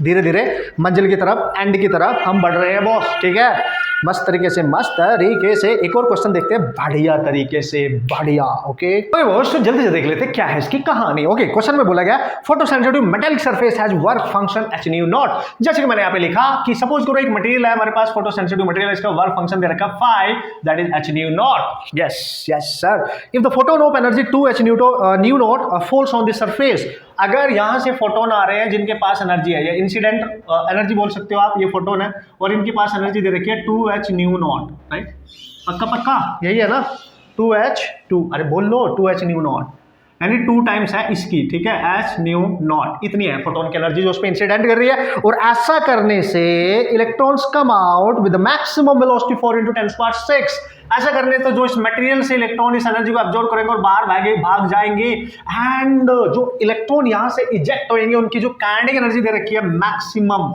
धीरे धीरे मंजिल की तरफ, एंड की तरफ हम बढ़ रहे हैं बॉस, ठीक है, मस्त तरीके से। एक और क्वेश्चन देखते हैं बढ़िया तरीके से, बढ़िया, ओके। तो बॉस जल्दी से देख लेते हैं क्या है इसकी कहानी। ओके, क्वेश्चन में बोला गया photosensitive metallic surface has work function H nu not. जैसे कि मैंने यहाँ पे लिखा कि सपोज करो एक मटेरियल है हमारे पास, फोटोसेंसिटिव मटेरियल है, इसका वर्क फंक्शन दे रखा 5, that is H nu not. Yes yes sir. If the photon of energy 2 H nu not falls on the surface, अगर यहां से फोटोन आ रहे हैं जिनके पास एनर्जी है, या इंसिडेंट एनर्जी बोल सकते हो आप, ये फोटोन है और इनके पास एनर्जी दे रखी है 2h न्यू नॉट, राइट, पक्का पक्का यही है ना, 2h2, अरे बोल लो 2h न्यू नॉट, यानी 2 टाइम्स है इसकी, ठीक है, h न्यू नॉट, इतनी है फोटोन की एनर्जी जो उस पर इंसिडेंट कर रही है। और ऐसा करने से electrons come out with maximum velocity 4 × 10⁶। ऐसा करने तो जो इस मटेरियल से इलेक्ट्रॉन इस एनर्जी को एब्जॉर्ब करेंगे और बाहर भाग जाएंगे, एंड जो इलेक्ट्रॉन यहां से इजेक्ट होंगे उनकी जो काइनेटिक एनर्जी दे रखी है मैक्सिमम,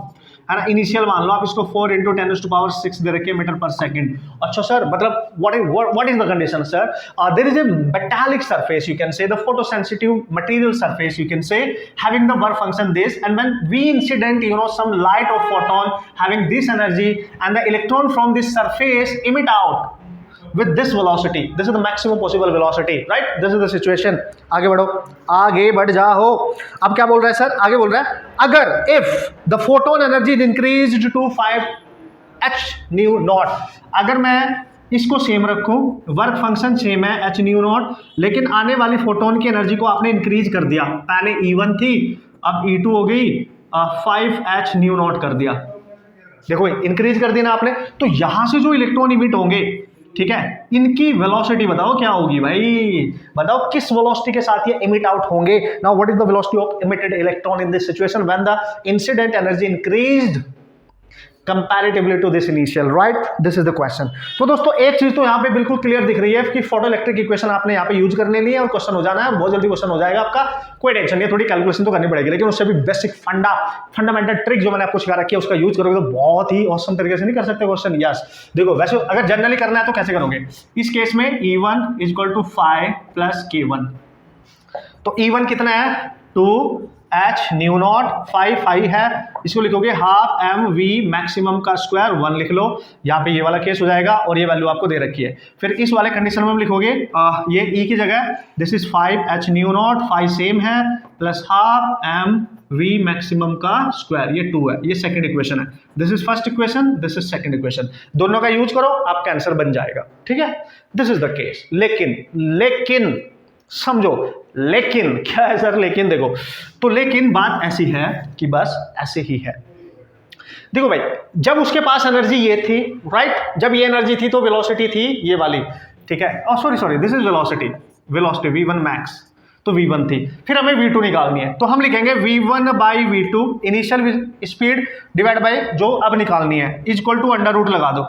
है ना, इनिशियल मान लो आप इसको 4 × 10⁶ दे रखी है मीटर पर सेकंड। अच्छा सर, मतलब what is the condition sir? There is a metallic surface, you can say the photosensitive material surface, you can say having the work function this, and when we incident some light of photon having this energy and the electron from this surface emit out with this velocity, this is the maximum possible velocity, right? This is the situation. आगे बढ़ो, आगे बढ़ जाओ। अब क्या बोल रहा है सर? आगे बोल रहा है अगर if the photon energy is increased to 5h new not, अगर मैं इसको सेम रखूं, वर्क फंक्शन सेम है h न्यू नॉट, लेकिन आने वाली फोटोन की एनर्जी को आपने इंक्रीज कर दिया, पहले E1 थी अब E2 हो गई, 5h न्यू नॉट कर दिया, देखो इंक्रीज कर दिया ना आपने, तो यहां से जो इलेक्ट्रॉन इमिट होंगे, ठीक है, इनकी वेलोसिटी बताओ क्या होगी भाई, बताओ किस वेलोसिटी के साथ ये इमिट आउट होंगे। Now what is the velocity of emitted electron in this situation when the incident energy increased comparatively to this initial, right? This is the question. तो दोस्तों एक चीज तो यहाँ पे बिल्कुल क्लियर दिख रही है कि फोटो इलेक्ट्रिक इक्वेशन आपने यहाँ पे यूज करने लिए और क्वेश्चन हो जाना है, बहुत जल्दी क्वेश्चन हो जाएगा आपका, कोई टेंशन नहीं, थोड़ी कैलकुलेशन तो करनी पड़ेगी, लेकिन उससे भी बेसिक फंडामेंटल ट्रिक जो मैंने आपको सिखा रखी है उसका यूज करोगे तो बहुत ही ऑसम तरीके से नहीं कर सकते क्वेश्चन। यस, देखो वैसे अगर जनरली करना है तो कैसे करोगे, इस केस में E1 = 5 + K1, तो E1 कितना है 2h न्यू नॉट, 5 है, इसको लिखोगे हाफ mv मैक्सिमम का स्क्वायर 1 लिख लो, यहाँ पे ये वाला केस हो जाएगा और ये वैल्यू आपको दे रखी है। फिर इस वाले कंडीशन में हम लिखोगे ये e की जगह this is 5h new not, 5 same है, प्लस हाफ mv मैक्सिमम का स्क्वायर, ये 2 है, ये सेकंड इक्वेशन है, this is first equation, this is second equation, दोनों का यूज करो आपका आंसर बन जाएगा, ठीक है, दिस इज द केस। लेकिन समझो, लेकिन क्या है सर, लेकिन देखो, तो लेकिन बात ऐसी है कि बस ऐसे ही है। देखो भाई, जब उसके पास एनर्जी ये थी, राइट, जब ये एनर्जी थी तो वेलोसिटी थी ये वाली, ठीक है, sorry this is velocity V1 max, तो V1 थी, फिर हमें V2 निकालनी है, तो हम लिखेंगे V1 / V2 initial speed divide by जो अब निकालनी है इक्वल टू अंडर रूट लगा दो,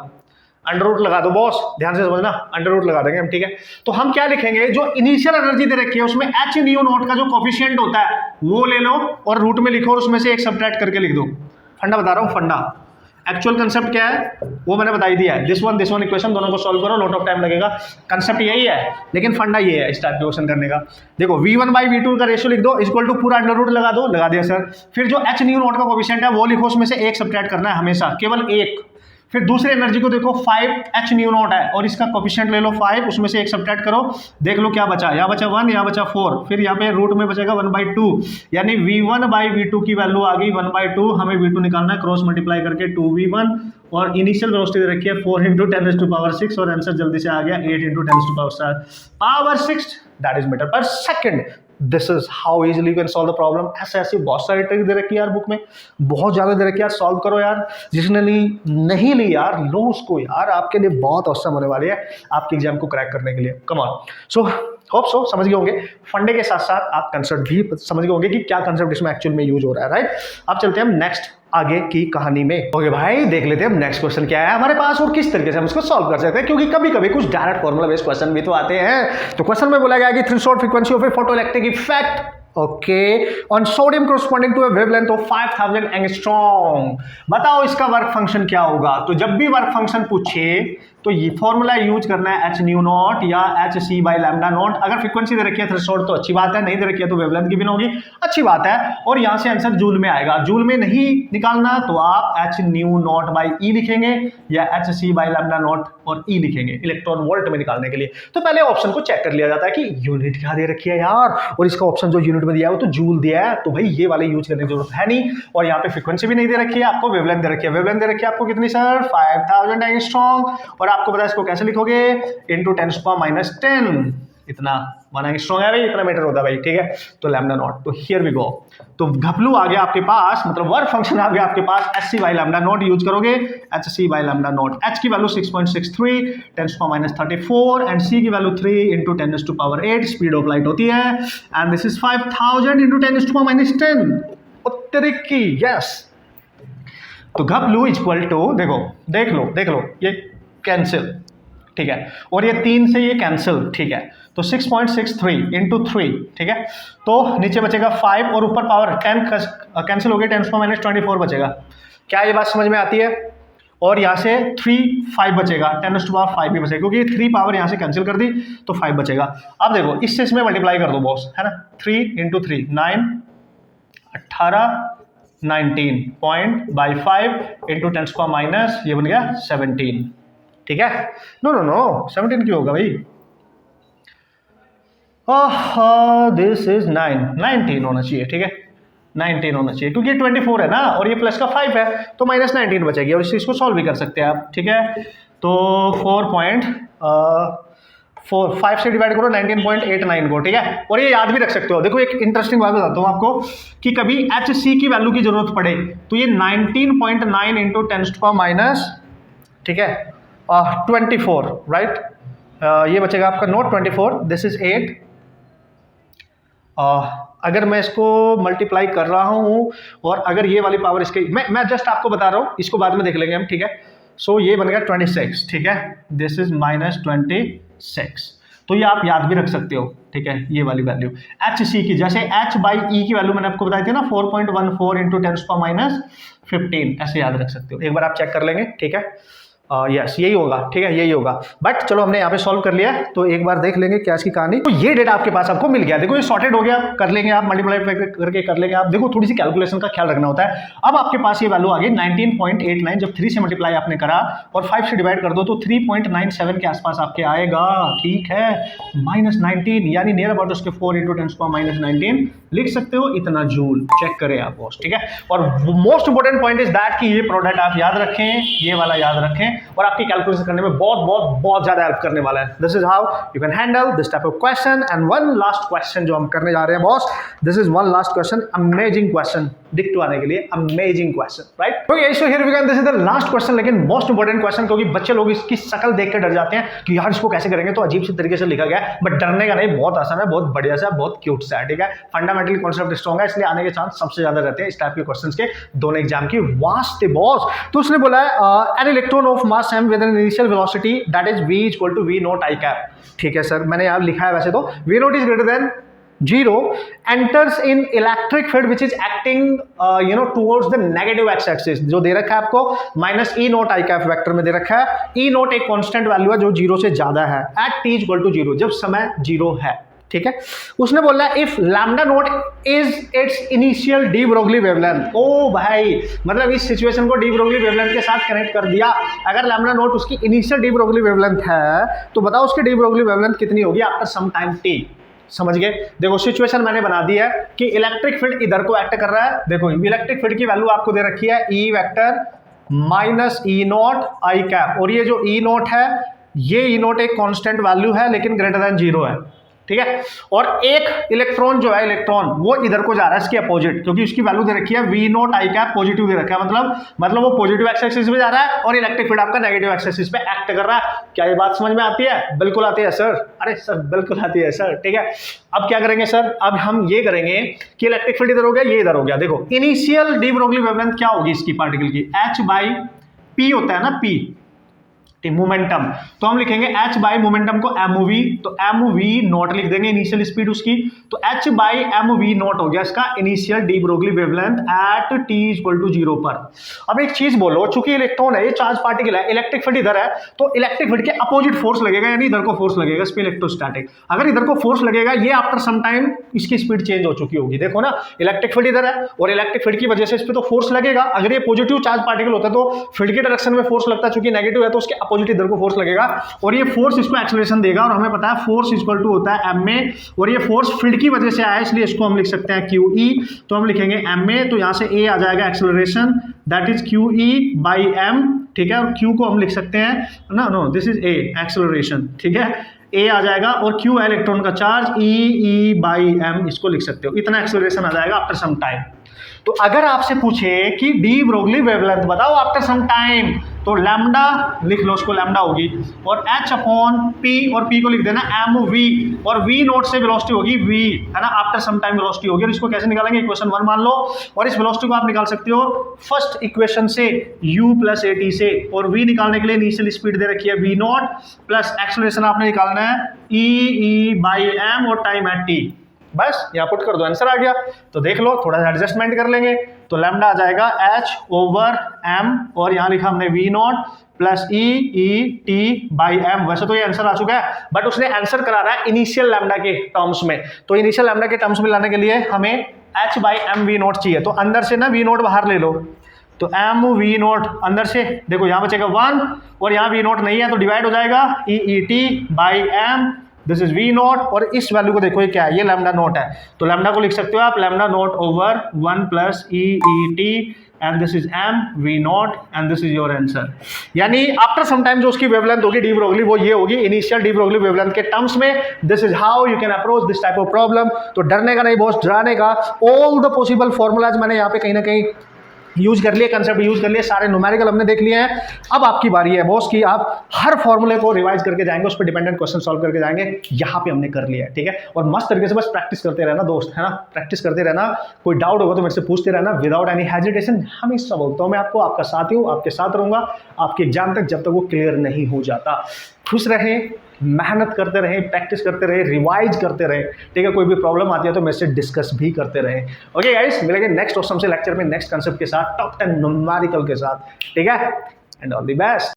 अंडर रूट लगा दो बॉस, ध्यान से समझना, अंडर रूट लगा देंगे हम, ठीक है। तो हम क्या लिखेंगे, जो इनिशियल एनर्जी दे रखी है उसमें h न्यू नॉट का जो कोफिशिएंट होता है वो ले लो और रूट में लिखो और उसमें से एक सब्ट्रैक्ट करके लिख दो। फंडा बता रहा हूँ, फंडा, एक्चुअल कंसेप्ट क्या है वो मैंने बता ही दिया है, दिस वन इक्वेशन, दोनों को सॉल्व करो, लॉट ऑफ टाइम लगेगा, कंसेप्ट यही है, लेकिन फंडा ये है इस टाइप क्वेश्चन करने का। देखो V1 / V2 का रेशियो लिख दो इक्वल टू पूरा अंडर रूट लगा दो, लगा दिया सर, फिर जो h न्यू नॉट का कोफिशिएंट है वो लिखो, उसमें से एक सब्ट्रैक्ट करना है हमेशा, केवल एक, फिर दूसरी एनर्जी को देखो 5h न्यू नॉट है और इसका कोफिशिएंट ले लो 5, उसमें से एक सब्ट्रैक्ट करो, देख लो क्या बचा, यहाँ बचा 1, यहाँ बचा 4, फिर यहाँ पे रूट में बचेगा 1/2, यानी V1 / V2 की वैल्यू आ गई 1/2, हमें V2 निकालना है, क्रॉस मल्टीप्लाई करके 2V1 और इनिशियल वेलोसिटी दे रखी है 4 × 10⁻6 और आंसर जल्दी से आ गया 8 × 10⁻6 दैट इज मीटर पर second. This is how easily you can solve the problem. ऐसे बहुत सारी ट्रिक दे रखी है यार बुक में, बहुत ज्यादा दे रखी है यार, सॉल्व करो यार, जिसने नहीं ली यार लो उसको यार, आपके लिए बहुत औसम होने वाली है आपके एग्जाम को क्रैक करने के लिए, come on. So hope so समझ गए होंगे। फंडे के साथ साथ आप कंसेप्ट भी समझ गए होंगे कि क्या कंसेप्ट इसमें एक्चुअल में यूज हो रहा है, राइट। अब चलते हैं हम नेक्स्ट आगे की कहानी में। ओके भाई, देख लेते हैं नेक्स्ट क्वेश्चन क्या है हमारे पास और किस तरीके से हम इसको सॉल्व कर सकते हैं, क्योंकि कभी कभी कुछ डायरेक्ट फॉर्मूला बेस्ड क्वेश्चन भी तो आते हैं। तो क्वेश्चन में बोला गया कि threshold frequency of a photoelectric effect on sodium corresponding to a wavelength of 5000 angstrom. बताओ इसका वर्क फंक्शन क्या होगा। तो जब भी वर्क फंक्शन पूछे तो ये फॉर्मूला यूज करना है एच न्यू नॉट या h C by lambda naught. अगर फ्रीक्वेंसी दे रखी है थ्रेशोल्ड तो अच्छी बात है, नहीं दे रखी है तो वेवलेंथ गिवन होगी, अच्छी बात है। और यहां से आंसर जूल में आएगा। जूल में नहीं निकालना तो आप h nu naught by e लिखेंगे या h C by lambda naught और ई लिखेंगे इलेक्ट्रॉन वोल्ट में निकालने के लिए। तो पहले ऑप्शन को चेक कर लिया जाता है कि यूनिट क्या दे रखी है यार, और इसका ऑप्शन जो यूनिट में दिया है वो तो जूल दिया है, तो भाई ये वाले यूज करने की जरूरत है नहीं। और यहाँ पे फ्रीक्वेंसी भी नहीं दे रखी है, आपको वेवलेंथ दे रखी है। वेवलेंथ दे रखी है आपको कितनी सर, 5000 एंगस्ट्रॉम। और आपको पता है इसको कैसे लिखोगे, इंटू 10⁻⁻10 इतना 1 एंगस्ट्रॉम है भाई, इतना मीटर होता है भाई, ठीक है। तो लैम्डा नॉट, तो हियर वी गो। तो घपलू आ गया आपके पास, मतलब वर्क फंक्शन आ गया आपके पास, H C by lambda not use करोगे, H C by lambda not. H की वैल्यू 6.63 10⁻34 एंड सी की value 3 into 10⁸ speed of light होती है। एंड दिस इज 5000 इंटू 10⁻10 उत्तर की, यस। तो घपलू इक्वल टू, देखो देख लो ये कैंसिल, ठीक है, और ये 3 से ये कैंसिल, ठीक है। तो 6.63 इंटू 3, ठीक है। तो नीचे बचेगा 5 और ऊपर पावर 10 कैंसिल हो गया, 10⁻24 बचेगा। क्या ये बात समझ में आती है। और यहाँ से 5 बचेगा, 10⁻5 भी बचेगा, क्योंकि 3 पावर यहाँ से कैंसिल कर दी तो 5 बचेगा। अब देखो इससे इसमें मल्टीप्लाई कर दो बॉस, है ना। 3 इंटू 3 9 18 19 पॉइंट बाई 5 इंटू 10⁻, ये बन गया 17, ठीक है। नो 17 क्यों होगा भाई, दिस इज 19 होना चाहिए, ठीक है। 19 होना चाहिए, क्योंकि 24 है ना और ये प्लस का 5 है तो -19 बचेगी। और इस चीज को सॉल्व भी कर सकते हैं आप, ठीक है। तो 5 से डिवाइड करो 19.89 को, ठीक है। और ये याद भी रख सकते हो। देखो एक इंटरेस्टिंग बात बताता हूँ आपको कि कभी एच सी की वैल्यू की जरूरत पड़े तो ये 19.9 इंटू 10⁻, ठीक है, 24, राइट। ये बचेगा आपका नोट 24, दिस इज 8। अगर मैं इसको मल्टीप्लाई कर रहा हूँ और अगर ये वाली पावर इसके, मैं जस्ट आपको बता रहा हूँ, इसको बाद में देख लेंगे हम, ठीक है। सो ये बन गया 26, ठीक है, दिस इज -26। तो ये आप याद भी रख सकते हो, ठीक है। ये वाली वैल्यू एच सी की, जैसे एच बाई ई की वैल्यू मैंने आपको बताई थी ना 4.14 इंटू 10⁻15, ऐसे याद रख सकते हो। एक बार आप चेक कर लेंगे, ठीक है। यस यही होगा, ठीक है, यही होगा। बट चलो हमने यहाँ पे सॉल्व कर लिया, तो एक बार देख लेंगे क्या इसकी कहानी। तो ये डेटा आपके पास आपको मिल गया। देखो ये सॉर्टेड हो गया, कर लेंगे आप, मल्टीप्लाई करके कर लेंगे आप। देखो थोड़ी सी कैलकुलेशन का ख्याल रखना होता है। अब आपके पास ये वैल्यू आ गई 19.89, जब 3 से मल्टीप्लाई आपने करा और 5 से डिवाइड कर दो तो 3.97 के आसपास आपके आएगा, ठीक है। -19 यानी नियर अबाउट उसके 4 इंटू 10⁻19 लिख सकते हो, इतना जूल। चेक करें आप बॉस, ठीक है। और most important point is that कि ये प्रोडक्ट आप याद रखें, ये वाला याद रखें, और आपकी कैलकुलेशन करने में बहुत ज्यादा हेल्प करने वाला है। This is how you can handle this type of question. And one last question जो हम करने जा रहे हैं boss, this is one last question, amazing question, डिक्टो आने के लिए amazing question, right. Okay so here we go, this is the last question, लेकिन मोस्ट इंपोर्टेंट क्वेश्चन, क्योंकि बच्चे लोग इसकी शक्ल देख के डर जाते हैं कि यार इसको कैसे करेंगे, तो अजीब सी तरीके से लिखा गया है। बट डरने का नहीं, बहुत आसान है, बहुत बढ़िया सा, बहुत क्यूट सा है, ठीक है। फंडामेंटली कॉन्सेप्ट स्ट्रॉन्ग है, इसलिए आने के चांस सबसे ज्यादा रहते हैं इस टाइप के क्वेश्चंस के दोनों एग्जाम की वास्ते बॉस। तो उसने बोला है an electron of mass m with an initial velocity that is v equal to v naught i cap, ठीक है सर, मैंने यहाँ लिखा है वैसे तो v not is greater than 0 enters in electric field which is acting towards the negative x axis, जो दे रखा है आपको -e not i cap vector में दे रखा है। e नॉट एक कांस्टेंट वैल्यू है जो 0 से ज्यादा है एट t इक्वल टू 0, जब समय 0 है, ठीक है। उसने बोला if lambda not is its initial de Broglie wavelength. Oh भाई, मतलब इस सिचुएशन को डी ब्रोगली वेवलेंथ के साथ कनेक्ट कर दिया। अगर लैम्डा नोट उसकी इनिशियल डी ब्रोगली वेवलेंथ है तो बताओ उसकी डी ब्रोगली वेवलेंथ कितनी होगी आफ्टर सम टाइम t। समझ गए। देखो सिचुएशन मैंने बना दी है कि इलेक्ट्रिक फील्ड इधर को एक्ट कर रहा है। देखो इलेक्ट्रिक फील्ड की वैल्यू आपको दे रखी है E vector minus E not I cap, और ये जो ई नॉट है ये ई नॉट एक कांस्टेंट वैल्यू है लेकिन ग्रेटर देन 0 है, ठीक है। और एक इलेक्ट्रॉन जो है, इलेक्ट्रॉन वो इधर को जा रहा है इसके अपोजिट, क्योंकि उसकी वैल्यू दे रखी है V not I cap positive दे रखा है, मतलब वो पॉजिटिव एक्स एक्सिस पे जा रहा है और इलेक्ट्रिक फील्ड आपका नेगेटिव एक्स एक्सिस पे एक्ट कर रहा है। क्या ये बात समझ में आती है? बिल्कुल आती है सर। अरे सर बिल्कुल आती है सर, ठीक है। अब क्या करेंगे सर, अब हम ये करेंगे कि इलेक्ट्रिक फील्ड इधर हो गया, ये इधर हो गया। देखो इनिशियल डी ब्रोगली वेवलेंथ क्या होगी इसकी पार्टिकल की, h बाई p होता है ना, p मोमेंटम, तो हम लिखेंगे h बाई मोमेंटम को mv, तो mv नॉट लिख देंगे इनिशियल स्पीड उसकी, तो h बाई mv नॉट हो गया इसका initial de Broglie wavelength at t equal to 0 पर। अब एक चीज बोलो, चूंकि इलेक्ट्रॉन है, ये चार्ज पार्टिकल है, इलेक्ट्रिक फील्ड इधर है, तो इलेक्ट्रिक फील्ड के अपोजिट फोर्स लगेगा, यानी इधर को फोर्स लगेगा, इस पे इलेक्ट्रोस्टैटिक। अगर इधर को फोर्स लगेगा, ये आफ्टर सम टाइम इसकी स्पीड चेंज हो चुकी होगी। देखो ना, इलेक्ट्रिक फील्ड इधर है और इलेक्ट्रिक फील्ड की वजह से इस पे तो फोर्स लगेगा। अगर ये पॉजिटिव चार्ज पार्टिकल होता है तो फील्ड के डायरेक्शन में फोर्स लगता है, चूंकि नेगेटिव है तो उसके अपोजिट इधर को फोर्स लगेगा और ये फोर्स इसको एक्सेलरेशन देगा। और हमें पता है फोर्स इक्वल टू होता है एम ए, और ये फोर्स फील्ड की वजह से आया, इसलिए इसको हम लिख सकते हैं क्यू ई। तो हम लिखेंगे एम ए, तो यहां से ए आ जाएगा acceleration, that is q e by m, ठीक है। और क्यू को हम लिख सकते हैं ना, no this is a acceleration, ठीक है, ए आ जाएगा, और क्यू है इलेक्ट्रॉन का चार्ज, ई बाई एम, इसको लिख सकते हो। इतना एक्सेलरेशन आ जाएगा आफ्टर सम टाइम। तो अगर आपसे पूछे कि डी ब्रोगली वेवलेंथ बताओ आफ्टर सम टाइम, तो लैम्डा लिख लो, उसको लैम्डा होगी, और h अपॉन p, और p को लिख देना एम वी, और v नोट से वेलोसिटी होगी v, है ना, आफ्टर सम टाइम वेलोसिटी होगी। और इसको कैसे निकालेंगे, इक्वेशन 1 मान लो, और इस वेलोसिटी को आप निकाल सकते हो फर्स्ट इक्वेशन से u प्लस ए टी से, और v निकालने के लिए इनिशियल स्पीड दे रखी है v नॉट, प्लस एक्सेलरेशन आपने निकालना है e बाई एम और टाइम एट t। बस यहाँ पुट कर दो, आंसर आ गया। तो देख लो, थोड़ा सा एडजस्टमेंट कर लेंगे, तो लैम्डा आ जाएगा h ओवर m, और यहाँ लिखा हमने v naught plus e t by m. वैसे तो ये आंसर आ चुका है, बट उसने आंसर करा रहा है इनिशियल लैम्डा के टर्म्स में, तो इनिशियल लैम्डा के टर्म्स में लाने के लिए हमें h by m V naught चाहिए। तो अंदर से ना v नॉट बाहर ले लो, तो एम वी नॉट अंदर से, देखो यहाँ बचेगा 1, और यहाँ v नॉट नहीं है तो डिवाइड हो जाएगा e t by m, this is V naught, और इस वैल्यू को देखो ये क्या है, ये लैम्डा नॉट है, तो लैम्डा को लिख सकते हो आप lambda naught over 1 plus e t, and this is m V naught, and this is your answer. यानी आफ्टर सम टाइम जो उसकी वेवलेंथ होगी डी ब्रोगली, वो ये होगी इनिशियल डी ब्रोगली वेवलेंथ के टर्म्स में। This is how you can approach this type of problem. तो डरने का नहीं बॉस, डराने का। ऑल द पॉसिबल फॉर्मूलाज मैंने यहाँ पे कहीं ना कहीं यूज कर लिए, कंसेप्ट यूज कर लिए, सारे न्यूमेरिकल हमने देख लिए हैं। अब आपकी बारी है बॉस कि आप हर फॉर्मूले को रिवाइज करके जाएंगे, उस पर डिपेंडेंट क्वेश्चन सॉल्व करके जाएंगे। यहाँ पे हमने कर लिया है, ठीक है। और मस्त तरीके से बस प्रैक्टिस करते रहना दोस्त, है ना, प्रैक्टिस करते रहना। कोई डाउट होगा तो मेरे से पूछते रहना विदाउट एनी हेजिटेशन। हमेशा बोलता हूँ मैं आपको, आपका साथी हूँ, आपके साथ रहूंगा आपके एग्जाम तक, जब तक वो क्लियर नहीं हो जाता। खुश रहें, मेहनत करते रहें, प्रैक्टिस करते रहें, रिवाइज करते रहें, ठीक है। कोई भी प्रॉब्लम आती है तो मेरे से डिस्कस भी करते रहें। ओके गाइस, मिलेंगे नेक्स्ट ऑसम से लेक्चर में, नेक्स्ट कंसेप्ट के साथ, टॉप 10 न्यूमेरिकल के साथ, ठीक है। And all the best.